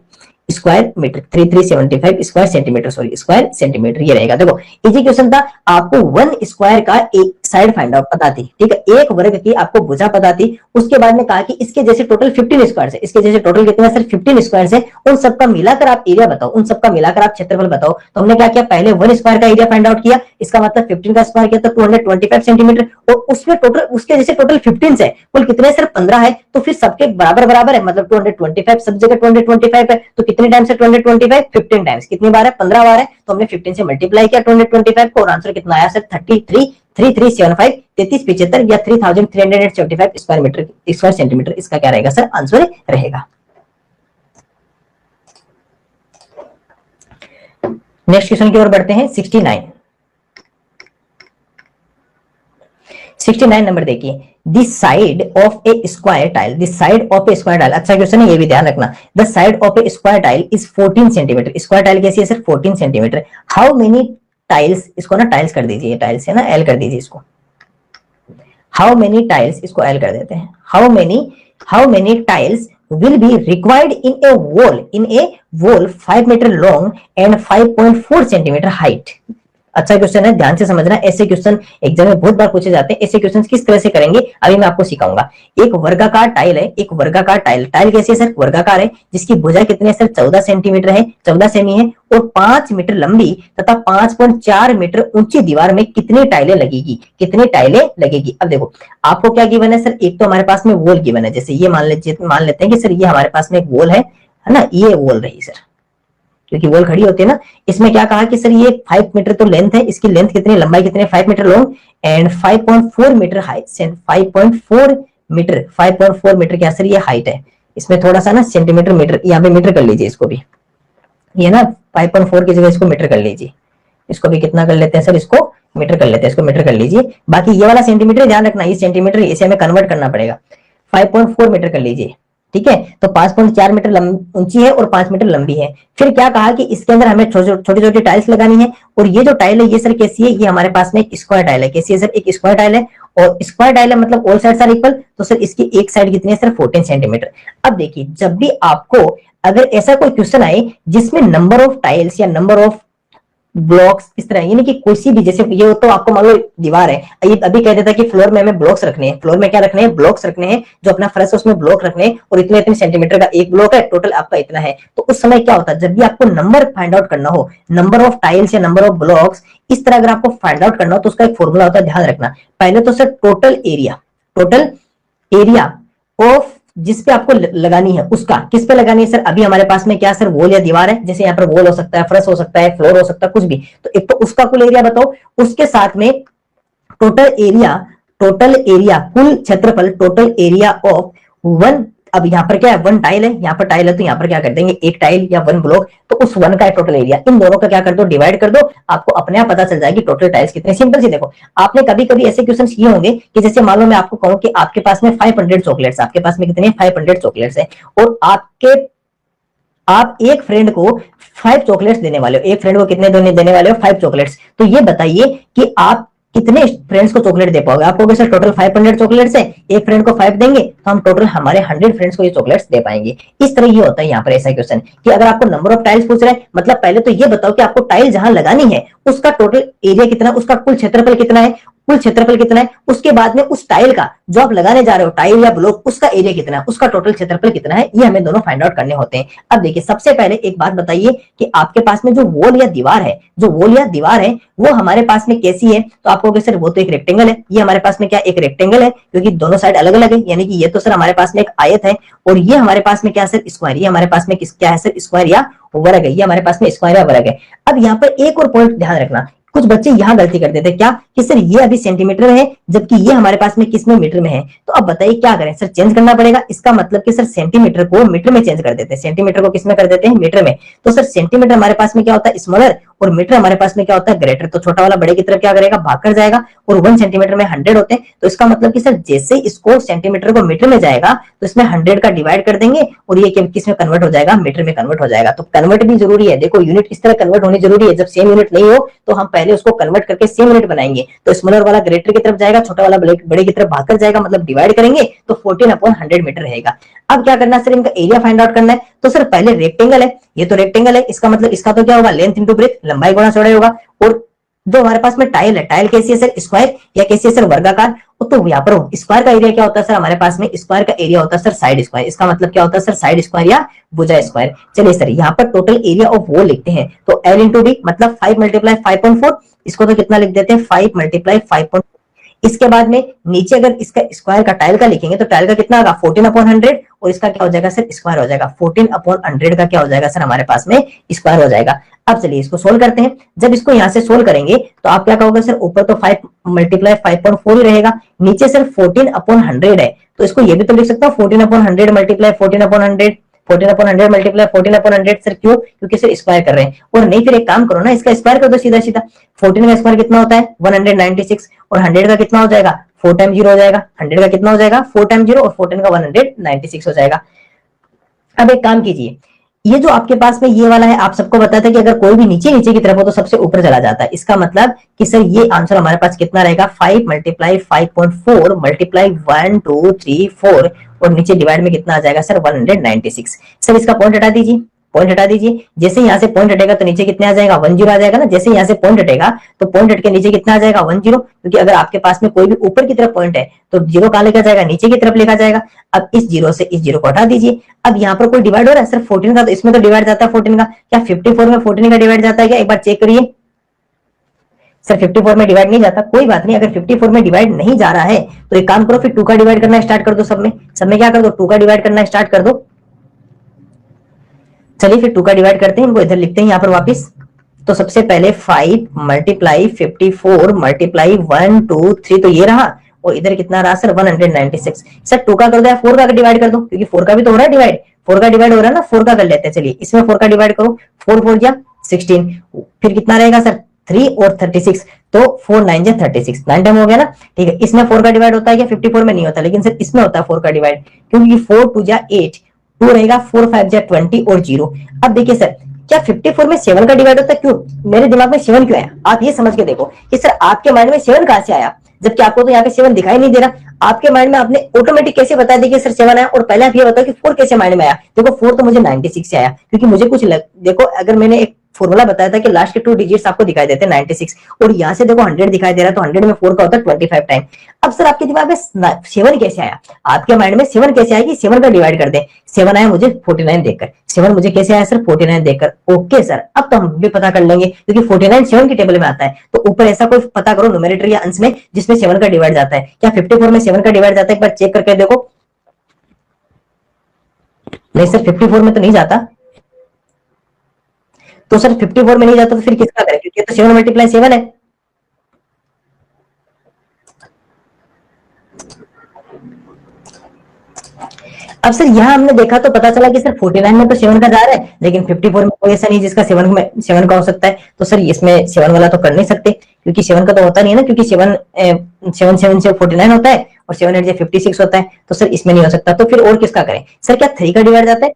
square metre, 3375 square centimetre, sorry square centimetre ये रहेगा। देखो इजी क्वेश्चन था, आपको 1 स्क्वायर का एक साइड फाइंड आउट पता थी, ठीक है, एक वर्ग की आपको भुजा पता थी। उसके बाद में कहा कि इसके जैसे टोटल 15 स्क्वायर है, इसके जैसे टोटल कितने सर 15 स्क्वायर है, उन सबका मिलाकर आप एरिया बताओ, उन सबका मिलाकर आप क्षेत्रफल बताओ। तो हमने क्या किया, पहले 1 स्क्वायर का एरिया फाइंड आउट किया, इसका मतलब 15 का स्क्वायर किया तो 225 सेंटीमीटर, और उसमें टोटल उसके जैसे टोटल 15 है, कुल कितने सर 15 है, तो फिर सबके बराबर बराबर है, मतलब 225 सब जगह 225 है, तो कितने टाइम्स है 225, 15 टाइम्स, कितनी बार है 15 बार है, तो हमने 15 से मल्टीप्लाई किया 225 को, और आंसर कितना आया सर 3375 3375 या 3375 स्क्वायर मीटर स्क्वायर सेंटीमीटर, इसका क्या रहेगा सर आंसर रहेगा। नेक्स्ट क्वेश्चन की ओर बढ़ते हैं। 69 नंबर देखिए, the side of a square tile, the side of a square tile, अच्छा क्वेश्चन है ये भी ध्यान रखना, the side of a square tile is 14 centimetre, square tile कैसी है sir 14 centimetre, how many tiles, इसको ना टाइल्स कर दीजिए, टाइल्स है ना एल कर दीजिए इसको, हाउ मेनी टाइल्स, इसको एल कर देते हैं, how many tiles will be required in a wall 5 meter long and 5.4 centimeter height। अच्छा क्वेश्चन है, ध्यान से समझना, ऐसे क्वेश्चन एग्जाम में बहुत बार पूछे जाते हैं। ऐसे क्वेश्चन किस तरह से करेंगे अभी मैं आपको सिखाऊंगा। एक वर्गाकार टाइल है, एक वर्गाकार टाइल, टाइल कैसी है सर वर्गाकार है, जिसकी भुजा कितनी है सर 14 सेंटीमीटर है, 14 सेमी है, और 5 मीटर लंबी तथा 5.4 मीटर ऊंची दीवार में कितनी टाइलें लगेगी, कितनी टाइलें लगेगी। अब देखो आपको क्या गिवन है सर, एक तो हमारे पास में वॉल गिवन है, जैसे ये मान लेते हैं कि सर ये हमारे पास में एक वॉल है ना, ये वॉल रही सर, क्योंकि वॉल खड़ी होती है ना। इसमें क्या कहा कि सर ये 5 मीटर तो लेंथ है, इसकी लेंथ कितनी, लंबाई कितनी, 5 metre long and 5.4 metre height, 5.4 metre क्या सर ये हाइट है। इसमें थोड़ा सा ना सेंटीमीटर मीटर, यहाँ पे मीटर कर लीजिए इसको भी, ये ना 5.4 की जगह इसको मीटर कर लीजिए, इसको भी कितना कर लेते हैं सर, इसको मीटर कर लेते हैं, इसको मीटर कर लीजिए। बाकी ये वाला सेंटीमीटर ध्यान रखना, ये सेंटीमीटर इसे हमें कन्वर्ट करना पड़ेगा, 5.4 मीटर कर लीजिए, ठीक है। तो 5.4 मीटर ऊंची है और 5 मीटर लंबी है। फिर क्या कहा कि इसके अंदर हमें छोटी छोटी टाइल्स लगानी है, और ये जो टाइल है ये सर कैसी है, ये हमारे पास में एक स्क्वायर टाइल है, कैसी है सर एक स्क्वायर टाइल है, और स्क्वायर टाइल है मतलब ऑल साइड्स आर इक्वल, तो सर इसकी एक साइड कितनी है सर 14 सेंटीमीटर। अब देखिए जब भी आपको अगर ऐसा कोई क्वेश्चन आए जिसमें नंबर ऑफ टाइल्स या नंबर ऑफ ब्लॉक्स इस तरह, यानी कि कोई सी भी, जैसे ये तो आपको मान लो दीवार है, ये अभी कह देता कि फ्लोर में हमें ब्लॉक्स रखने हैं, फ्लोर में क्या रखने हैं ब्लॉक्स रखने हैं, जो अपना फर्श है उसमें ब्लॉक रखने हैं, और इतने इतने सेंटीमीटर का एक ब्लॉक है, टोटल आपका इतना है। तो उस समय क्या होता है, जब भी आपको नंबर फाइंड आउट करना हो, नंबर ऑफ टाइल्स या नंबर ऑफ ब्लॉक्स, इस तरह अगर आपको फाइंड आउट करना हो तो उसका एक फॉर्मूला होता है, ध्यान रखना। पहले तो सर टोटल एरिया ऑफ जिस पे आपको लगानी है उसका किस पे लगानी है सर, अभी हमारे पास में क्या सर वॉल या दीवार है, जैसे यहाँ पर वॉल हो सकता है, फर्श हो सकता है, फ्लोर हो सकता है, कुछ भी। तो एक तो उसका कुल एरिया बताओ, उसके साथ में टोटल एरिया कुल क्षेत्रफल, टोटल एरिया ऑफ वन। अब यहाँ पर क्या है, वन टाइल है, यहाँ पर टाइल है, तो यहाँ पर क्या कर देंगे एक टाइल या वन ब्लॉक, तो उस वन का टोटल एरिया, इन दोनों का क्या कर दो डिवाइड कर दो, आपको अपने आप पता चल जाएगी टोटल टाइल्स कितने। सिंपल सी देखो, आपने कभी कभी ऐसे क्वेश्चन किए होंगे कि जैसे मान लो मैं आपको कहूं कि आपके पास में 500 चॉकलेट्स, आपके पास में कितने 500 चॉकलेट्स है, और आप एक फ्रेंड को 5 चॉकलेट्स देने वाले हो, एक फ्रेंड को कितने देने वाले हो 5 चॉकलेट्स। तो ये बताइए कि आप कितने फ्रेंड्स को चॉकलेट दे पाओगे। आप कहोगे सर टोटल 500 चॉकलेट्स है, एक फ्रेंड को 5 देंगे तो हम टोटल हमारे 100 फ्रेंड्स को ये चॉकलेट्स दे पाएंगे। इस तरह ये होता है यहाँ पर ऐसा क्वेश्चन कि अगर आपको नंबर ऑफ टाइल्स पूछ रहे हैं, मतलब पहले तो ये बताओ कि आपको टाइल जहां लगानी है उसका टोटल एरिया कितना, उसका कुल क्षेत्रफल कितना है, कुल क्षेत्रफल कितना है, उसके बाद में उस टाइल का जो आप लगाने जा रहे हो टाइल या ब्लॉक, उसका एरिया कितना है, उसका टोटल क्षेत्रफल कितना है, ये हमें दोनों फाइंड आउट करने होते हैं। अब देखिए सबसे पहले एक बात बताइए कि आपके पास में जो वॉल या दीवार है, जो वॉल या दीवार है वो हमारे पास में कैसी है, तो आप कहोगे सर वो तो एक रेक्टेंगल है। ये हमारे पास में क्या एक रेक्टेंगल है, क्योंकि दोनों साइड अलग अलग है, यानी कि ये तो सर हमारे पास में एक आयत है, और ये हमारे पास में क्या सर स्क्वायर, ये हमारे पास में क्या है सर स्क्वायर या वर्ग है, ये हमारे पास में स्क्वायर या वर्ग है। अब यहाँ पर एक और पॉइंट ध्यान रखना, कुछ बच्चे यहां गलती कर देते हैं क्या कि सर ये अभी सेंटीमीटर में है जबकि ये हमारे पास में किस में मीटर में है। तो अब बताइए क्या करें सर, चेंज करना पड़ेगा। इसका मतलब कि सर सेंटीमीटर को मीटर में चेंज कर देते हैं, सेंटीमीटर को किस में कर देते हैं मीटर में। तो सर सेंटीमीटर हमारे पास में क्या होता है स्मॉलर, और मीटर हमारे पास में क्या होता है ग्रेटर। तो छोटा वाला बड़े की तरफ क्या करेगा भाग कर जाएगा, और 1 सेंटीमीटर में 100 होते हैं। तो इसका मतलब कि सर जैसे इसको सेंटीमीटर को मीटर में जाएगा तो इसमें 100 का डिवाइड कर देंगे, और ये किस में कन्वर्ट हो जाएगा मीटर में कन्वर्ट हो जाएगा। तो कन्वर्ट भी जरूरी है, देखो यूनिट इस तरह कन्वर्ट होनी जरूरी है। जब सेम यूनिट नहीं हो तो हम पहले उसको कन्वर्ट करके सेम यूनिट बनाएंगे, तो स्मॉलर वाला ग्रेटर की तरफ जाएगा, छोटा वाला बड़े की तरफ भागकर जाएगा, मतलब डिवाइड करेंगे तो 14/100 मीटर रहेगा। अब क्या करना है सर, इनका एरिया फाइंड आउट करना है। तो सर पहले रेक्टेंगल है, ये तो रेक्टेंगल है, इसका मतलब इसका तो क्या होगा, लेंथ इंटू ब्रेथ, लंबाई गुणा चौड़ाई होगा। और जो हमारे पास में टाइल है, टाइल कैसी है सर, स्क्वायर, या कैसी है सर, वर्गाकार। तो यहाँ पर स्क्वायर का एरिया क्या होता है सर, हमारे पास में स्क्वायर का एरिया होता है सर साइड स्क्वायर। इसका मतलब क्या होता है सर, साइड स्क्वायर या भुजा स्क्वायर। चलिए सर यहाँ पर टोटल एरिया ऑफ वॉल लिखते हैं, तो L इंटू डी मतलब 5 मल्टीप्लाई 5.4, इसको तो कितना लिख देते हैं 5 मल्टीप्लाई 5.4। इसके बाद में नीचे अगर इसका स्क्वायर का टाइल का लिखेंगे तो टाइल का कितना होगा 14/100, और इसका क्या हो जाएगा सर, स्क्वायर हो जाएगा। 14/100 का क्या हो जाएगा सर, हमारे पास में स्क्वायर हो जाएगा। अब चलिए इसको सोल्व करते हैं। जब इसको यहां से सोल्व करेंगे तो आप क्या कहोगे सर, ऊपर तो 5 मल्टीप्लाई 5.4 ही रहेगा, नीचे सर 14/100 है, तो इसको ये भी तो लिख सकता हूँ 14/100 मल्टीप्लाई 14/100, 14/100 मल्टीप्लाई 14/100 सर, क्यों, क्योंकि सर स्क्वायर कर रहे हैं। और नहीं फिर एक काम करो ना, इसका स्क्वायर कर दो सीधा सीधा। 14 का स्क्वायर कितना होता है 196, और 100 का कितना हो जाएगा 4 टाइम 0 हो जाएगा। 100 का कितना हो जाएगा 4 टाइम 0, और 14 का 196 हो जाएगा। अब एक काम कीजिए, ये जो आपके पास में ये वाला है, आप सबको बताया था कि अगर कोई भी नीचे नीचे की तरफ हो तो सबसे ऊपर चला जाता है। इसका मतलब कि सर ये आंसर हमारे पास कितना रहेगा, 5 मल्टीप्लाई 5.4 मल्टीप्लाई 1 2 3 4, और नीचे डिवाइड में कितना आ जाएगा सर 196। सर इसका पॉइंट हटा दीजिए, पॉइंट हटा दीजिए। जैसे यहां से पॉइंट हटेगा तो नीचे कितने आ जाएगा 10 आ जाएगा ना। जैसे यहां से पॉइंट हटेगा तो पॉइंट हट के नीचे कितना आ जाएगा 10, क्योंकि अगर आपके पास में कोई भी ऊपर की तरफ पॉइंट है तो जीरो कहां लेकर जाएगा, नीचे की तरफ लेकर जाएगा। अब इस जीरो से इस जीरो को हटा दीजिए। अब यहाँ पर कोई डिवाइड हो रहा है सर 14 का, तो इसमें तो डिवाइड जाता है 14 का। क्या 54 में 14 का डिवाइड जाता है क्या, एक बार चेक करिए। सर 54 में डिवाइड नहीं जाता, कोई बात नहीं। अगर 54 में डिवाइड नहीं जा रहा है तो एक काम करो, फिर 2 का डिवाइड करना स्टार्ट कर दो। सब में क्या कर दो, 2 का डिवाइड करना स्टार्ट कर दो। चलिए फिर 2 का डिवाइड करते हैं, इनको इधर लिखते हैं यहाँ पर वापिस। तो सबसे पहले 5 मल्टीप्लाई 54 मल्टीप्लाई 1 2 3, तो ये रहा, और इधर कितना रहा सर 196। सर 2 का कर दो या 4 का डिवाइड कर दो, क्योंकि 4 का भी तो हो रहा है डिवाइड, 4 का डिवाइड हो रहा है ना, 4 का कर लेते हैं। चलिए इसमें 4 का डिवाइड करो, 4 4 जा 16, फिर कितना रहेगा सर 3 और 36, तो 4 9 जा 36, 9 टाइम हो गया ना। ठीक है, इसमें 4 का डिवाइड होता है क्या, 54 में नहीं होता, लेकिन सर इसमें होता है 4 का डिवाइड, क्योंकि 4 2 जा 8, 2 रहेगा, 4 5 जा 20 और 0। अब देखिए सर क्या 54 में 7 का डिवाइड होता है, क्यों मेरे दिमाग में 7 क्यों आया, आप ये समझ के देखो कि सर आपके माइंड में 7 कहां से आया, जबकि आपको तो यहाँ पे 7 दिखाई नहीं दे रहा। आपके माइंड में आपने ऑटोमेटिक कैसे बता दिया कि सर 7 आया, और पहले आप ये बताओ कि 4 कैसे माइंड में आया। देखो 4 तो मुझे 96 से आया, क्योंकि मुझे कुछ देखो अगर मैंने एक फॉर्मूला बताया था कि लास्ट के 2 डिजिट्स आपको दिखाई देते हैं 96, और यहाँ से देखो 100 दिखाई दे रहा है, तो 100 में 4 का होता है 25 टाइम। अब सर आपके दिमाग में 7 कैसे आया, आपके माइंड में 7 कैसे आया कि 7 का डिवाइड कर दे। 7 आया मुझे 49 देखकर, 7 मुझे कैसे आया सर 49 देखकर। ओके सर, अब तो हम भी पता कर लेंगे, क्योंकि 49 7 की टेबल में आता है। तो ऊपर ऐसा कोई पता करो न्यूमरेटर या अंश में जिसमें 7 का डिवाइड जाता है। क्या 54 में 7 का डिवाइड जाता है, एक बार चेक करके देखो। नहीं सर 54 में तो नहीं जाता, तो सर 54 में नहीं जाता तो फिर किसका करें, क्योंकि तो 7 मल्टीप्लाई 7 है। अब सर यहाँ हमने देखा तो पता चला कि सर 49 में तो 7 का जा रहा है, लेकिन 54 में कोई ऐसा नहीं जिसका 7 का हो सकता है। तो सर इसमें 7 वाला तो कर नहीं सकते, क्योंकि 7 का तो होता नहीं है ना, क्योंकि 7 7 से 49 होता है, और 7 8 से 56 होता है। तो सर इसमें नहीं हो सकता, तो फिर और किसका करें सर, क्या 3 का डिवाइड जाता है।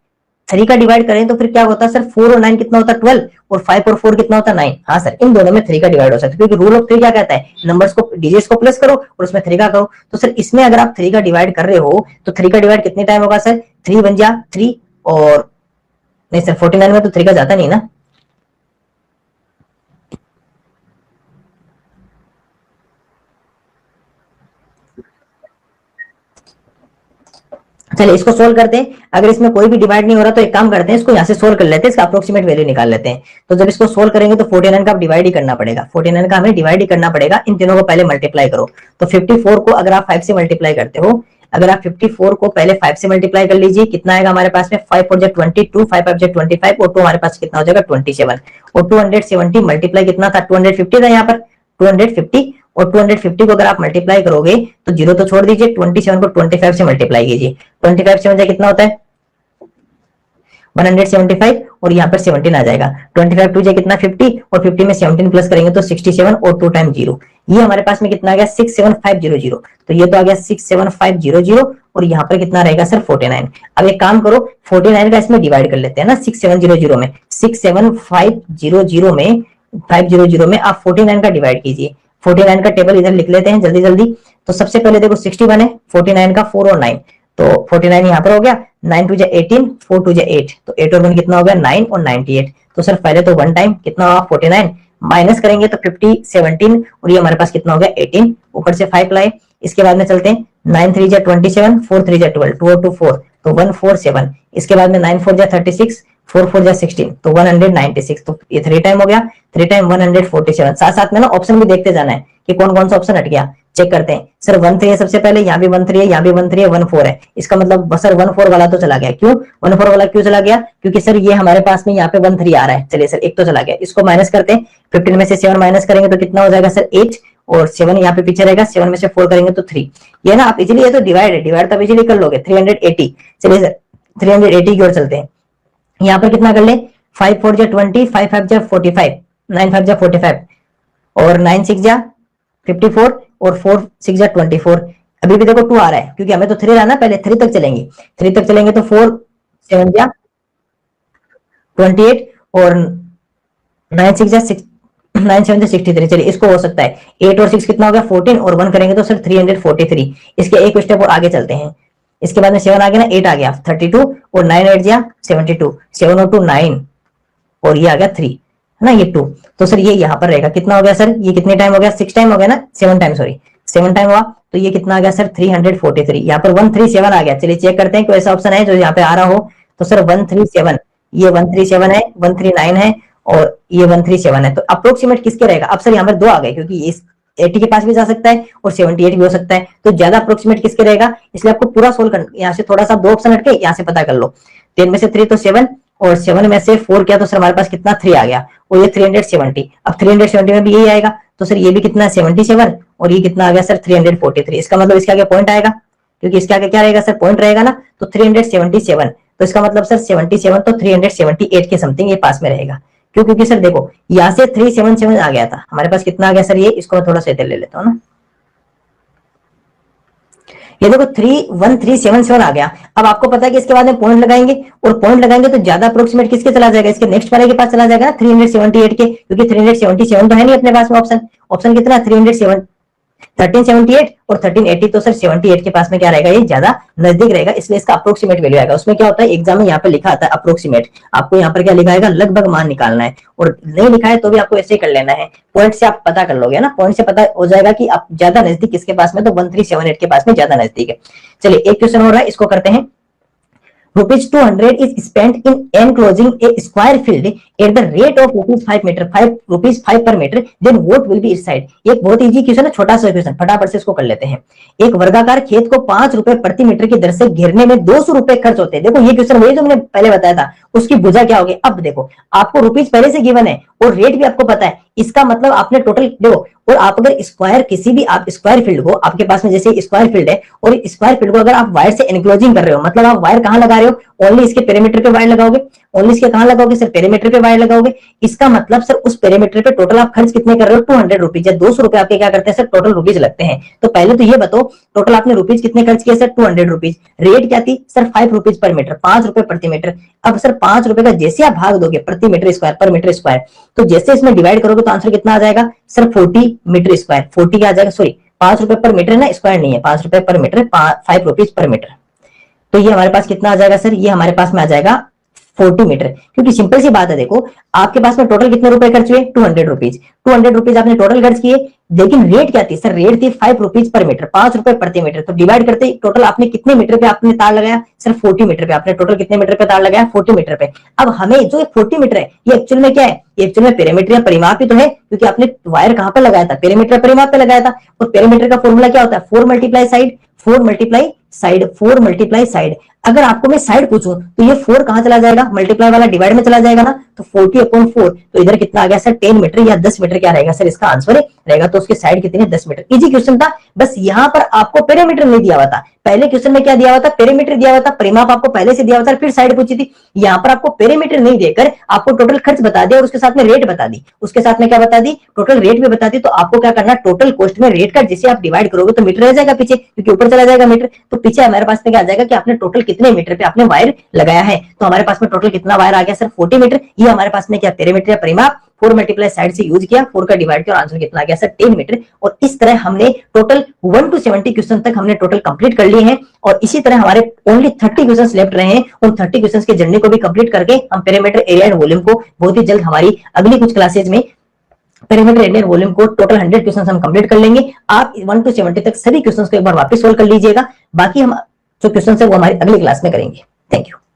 3 का डिवाइड करें तो फिर क्या होता है सर, 4 और 9 कितना होता है 12, और 5 और 4 कितना होता है 9। हाँ सर इन दोनों में 3 का डिवाइड हो सकता है, क्योंकि रूल ऑफ 3 क्या कहता है, नंबर्स को डिजिट्स को प्लस करो और उसमें 3 का करो। तो सर इसमें अगर आप 3 का डिवाइड कर रहे हो तो 3 का डिवाइड कितने टाइम होगा सर, 3 1 जा 3, और नहीं सर 49 में तो 3 का जाता नहीं ना। चलिए इसको सोल्व करते हैं। अगर इसमें कोई भी डिवाइड नहीं हो रहा तो एक काम करते हैं, इसको यहाँ से सोल्व कर लेते हैं, इसका अप्रोक्सीमेट वैल्यू निकाल लेते हैं। तो जब इसको सोल्व करेंगे तो 49 का डिवाइड ही करना पड़ेगा, 49 का हमें डिवाइड ही करना पड़ेगा। इन तीनों को पहले मल्टीप्लाई करो। तो 54 को अगर आप 5 से मल्टीप्लाई करते हो, अगर आप 54 को पहले 5 से मल्टीप्लाई कर लीजिए, कितना आएगा हमारे पास में 5 4 22, 5 5 25, और 2 हमारे पास कितना हो जाएगा 27, और 270 मल्टीप्लाई कितना था 250 था यहाँ पर 250, और 250 को अगर आप मल्टीप्लाई करोगे तो जीरो तो छोड़ दीजिए, 27 को 25 से मल्टीप्लाई कीजिए, 25 से कितना होता है 175, और यहाँ पर 17 आ जाएगा। 25 टू कितना 50, और 50 में 17 प्लस करेंगे तो 67, और 2 टाइम 0, ये हमारे पास में कितना आ गया 67500। तो ये तो आ गया 67500, और यहाँ पर कितना रहेगा सर 49। अब एक काम करो 49 का इसमें डिवाइड कर लेते हैं ना 6700 में, 67500 में 500 में आप 49 का डिवाइड कीजिए। 49 का टेबल इधर लिख लेते हैं जल्दी जल्दी। तो सबसे पहले देखो 61 है, 49 का 4 और 9, तो 49 यहाँ पर हो गया, 9 टू जा 18, 4 टू जा 8, तो 8 और 1 कितना हो गया 9 और 98। तो सर पहले तो 1 टाइम कितना होगा 49, माइनस करेंगे तो 50 17, और ये हमारे पास कितना हो गया 18, ऊपर से 5 लाए। इसके बाद में चलते हैं 9 3 जा 27, 4 3 जा 12, 2 और 2 4, तो 147। इसके बाद में 9 4 जा 36, 4 4 जा 16, तो 196। तो ये 3 टाइम हो गया, 3 टाइम 147। साथ साथ में ना ऑप्शन भी देखते जाना है कि कौन कौन सा ऑप्शन हट गया, चेक करते हैं। सर 1 3 है सबसे पहले, यहाँ भी 1 3 है, यहाँ भी 1 3 है, 1 4 है। इसका मतलब सर 1 4 वाला तो चला गया। क्यों 1 4 वाला क्यों चला गया? क्योंकि सर ये हमारे पास में यहाँ पे 1 3 आ रहा है। चलिए सर एक तो चला गया, इसको माइनस करते हैं। 15 में से 7 माइनस करेंगे तो कितना हो जाएगा सर 8, और 7 यहाँ पे पीछे रहेगा, 7 में से 4 करेंगे तो 3। ये ना आप इजीली, ये तो डिवाइड है, डिवाइड तब इजीली कर लोगे। 380। चलिए सर 380 की ओर चलते हैं। यहाँ पर कितना कर ले, 5 4 जा 20, 5 5 जा 45, 9 5 जा 45, और 9 6 जा 54, और 4 6 जा 24। अभी भी देखो 2 आ रहा है, क्योंकि हमें तो 3 रहना, पहले 3 तक चलेंगे। 3 तक चलेंगे तो 4 7 जा 28, और 9 6 जा 6, 9 7 जा 63। चलिए इसको हो सकता है 8 और 6 कितना हो गया 14, और 1 करेंगे तो सर 343। इसके एक स्टेप और आगे चलते हैं। इसके बाद में 7 आ गया ना, 8 आ गया 32, और 9 8 जा 72, 7 और 2 9, और ये आ गया 3 है ना, ये 2। तो सर ये यहाँ पर रहेगा, कितना हो गया सर, ये कितने टाइम हो गया, 6 टाइम हो गया ना, 7 टाइम, सॉरी 7 टाइम हुआ। तो ये कितना आ गया सर 343। यहाँ पर 137 आ गया। चलिए चेक करते हैं कोई ऐसा ऑप्शन है जो यहाँ पे आ रहा हो। तो सर 137, ये 137 है, 139 है, और ये 137 है। तो अप्रोक्सीमेट किसके रहेगा? अब सर यहाँ पर 2 आ गए, क्योंकि इस 80 के पास भी जा सकता है और 78 भी हो सकता है। तो ज्यादा अप्रोक्सीमेट किसके रहेगा, इसलिए आपको पूरा सोल्व करना। यहाँ से थोड़ा सा 2 ऑप्शन हटके यहाँ से पता कर लो। 10 में से 3 तो 7, और 7 में से 4 किया तो सर हमारे पास कितना 3 आ गया, और ये 370। अब 370 में भी यही आएगा, तो सर ये भी कितना है 77, और ये कितना आ गया सर 343। इसका मतलब इसके आगे पॉइंट आएगा, क्योंकि इसके आगे क्या रहेगा सर, पॉइंट रहेगा ना। तो 377, तो इसका मतलब सर 77 तो 378 के समथिंग ये पास में रहेगा। क्यों? क्योंकि सर देखो यहाँ से 377 आ गया था, हमारे पास कितना आ गया सर, ये इसको मैं थोड़ा सा इधर ले लेता हूँ ना। ये देखो 31377 आ गया। अब आपको पता है कि इसके बाद में पॉइंट लगाएंगे, और पॉइंट लगाएंगे तो ज्यादा अप्रोक्सीमेट किसके चला जाएगा, इसके नेक्स्ट वाले के पास चला जाएगा 378 के, क्योंकि 377 तो है नहीं अपने पास में ऑप्शन। ऑप्शन कितना 307, 1378 और 1380, तो सर 78 के पास में क्या रहेगा, ये ज्यादा नजदीक रहेगा, इसलिए इसका अप्रोक्सीमेट वैल्यू आएगा। उसमें क्या होता है एग्जाम में यहाँ पे लिखा आता है अप्रोक्सीमेट, आपको यहाँ पर क्या लिखा है, लगभग मान निकालना है, और नहीं लिखा है तो भी आपको ऐसे ही कर लेना है। पॉइंट से आप पता कर लोगे ना, पॉइंट से पता हो जाएगा कि आप ज्यादा नजदीक किसके पास में, तो 1378 के पास में ज्यादा नजदीक है। चलिए एक क्वेश्चन हो रहा है, इसको करते हैं। rupees 200 is spent in enclosing a square field at the rate of rupees 5 meter, 5 rupees 5 per meter, then what will be its side? एक बहुत इजी क्वेश्चन है, छोटा सा क्वेश्चन, फटाफट से इसको कर लेते हैं। एक वर्गाकार खेत को 5 रुपए प्रति मीटर की दर से घेरने में 200 रुपए खर्च होते हैं। देखो ये क्वेश्चन वही जो मैंने पहले बताया था, उसकी भुजा क्या होगी। अब देखो आपको रुपीज पहले से गिवन है और रेट भी आपको पता है, इसका मतलब आपने टोटल देखो, और आप अगर स्क्वायर किसी भी आप स्क्वायर फील्ड को, आपके पास में जैसे स्क्वायर फील्ड है, और स्क्वायर फील्ड को अगर आप वायर से एनक्लोजिंग कर रहे हो, मतलब आप वायर कहां लगा रहे हो, ओनली इसके पेरीमीटर पे वायर लगाओगे, ओनली इसके कहां लगाओगे सर, पेरीमीटर पे वायर लगाओगे। इसका मतलब सर उस पेरीमीटर पे टोटल आप खर्च कितने कर रहे हो, 200 रुपीज या 200 रुपए आपके क्या करते हैं सर, टोटल रुपीज लगते हैं। तो पहले तो ये बताओ टोटल आपने रुपीज कितने खर्च किए सर, 200 रुपीज। रेट क्या थी सर, 5 रुपीज पर मीटर, 5 रुपए प्रति मीटर। अब सर 5 रुपए का जैसे आप भाग दोगे प्रति मीटर स्क्वायर पर मीटर स्क्वायर, तो जैसे इसमें डिवाइड करोगे तो आंसर कितना आ जाएगा सर, 40 मीटर स्क्वायर। 40 क्या आ जाएगा, सॉरी 5 रुपए पर मीटर ना, स्क्वायर नहीं है, 5 रुपए पर मीटर, 5 रुपीज पर मीटर। तो ये हमारे पास कितना आ जाएगा सर, ये हमारे पास में आ जाएगा 40 मीटर। क्योंकि सिंपल सी बात है, देखो आपके पास में टोटल कितने रुपए खर्च हुए, 200 रुपीज। 200 रुपीज आपने टोटल खर्च किए, लेकिन रेट क्या थी सर, रेट थी 5 रुपीज पर मीटर, 5 रुपए प्रति मीटर। तो डिवाइड करते टोटल आपने कितने मीटर पे आपने तार लगाया सर, 40 मीटर पे आपने टोटल कितने मीटर पे तार लगाया, 40 मीटर पे। अब हमें जो 40 मीटर है ये एक्चुअल में क्या है, ये एक्चुअल में पेरीमीटर या परिमाप ही तो है, क्योंकि आपने वायर कहां पे लगाया था, पेरीमीटर परिमाप पे लगाया था। और पेरीमीटर का फॉर्मूला क्या होता है, 4 multiply side, 4 multiply side, 4 multiply side. अगर आपको मैं साइड पूछूं तो ये 4 कहां चला जाएगा, मल्टीप्लाई वाला डिवाइड में चला जाएगा ना, तो 40/4, तो इधर कितना आ गया सर, 10 मीटर या 10 मीटर क्या रहेगा सर, इसका आंसर रहेगा। तो उसकी साइड कितनी है, 10 मीटर। इजी क्वेश्चन था, बस यहां पर आपको पेरीमीटर नहीं दिया हुआ था। पहले क्वेश्चन में क्या दिया हुआ था, पेरीमीटर दिया हुआ था, परिमाप आपको पहले से दिया हुआ था, फिर साइड पूछी थी। यहाँ पर आपको पेरीमीटर नहीं देकर आपको टोटल खर्च बता दिया, और उसके साथ में रेट बता दी, उसके साथ में क्या बता दी, टोटल रेट भी बता दी। तो आपको क्या करना, टोटल कॉस्ट में रेट का जिसे आप डिवाइड करोगे तो मीटर रह जाएगा पीछे, क्योंकि ऊपर चला जाएगा मीटर। तो पीछे हमारे पास में क्या आ जाएगा कि आपने टोटल कितने मीटर पे आपने वायर लगाया है। तो हमारे पास में टोटल कितना वायर आ गया सर, 40 मीटर। ये हमारे पास में क्या पेरीमीटर या परिमाप, 4 मल्टीप्लाई साइड से यूज किया, 4 का डिवाइड किया और आंसर कितना आ गया सर 10 मीटर। और इस तरह हमने टोटल 1 to 70 क्वेश्चन तक हमने टोटल कंप्लीट कर लिए हैं। और इसी तरह हमारे ओनली 30 क्वेश्चंस लेफ्ट रहे हैं। उन 30 क्वेश्चंस की जर्नी को भी कंप्लीट करके हम पेरीमीटर, एरिया एंड वॉल्यूम को बहुत ही जल्द हमारी अगली कुछ क्लासेज में पेरीमीटर, एरिया एंड वॉल्यूम को टोटल 100 क्वेश्चंस हम कंप्लीट कर लेंगे। आप 1 to 70 तक सभी क्वेश्चंस को एक बार वापस सोल्व कर लीजिएगा। बाकी हम जो क्वेश्चंस है वो हमारी अगली क्लास में करेंगे। Thank you.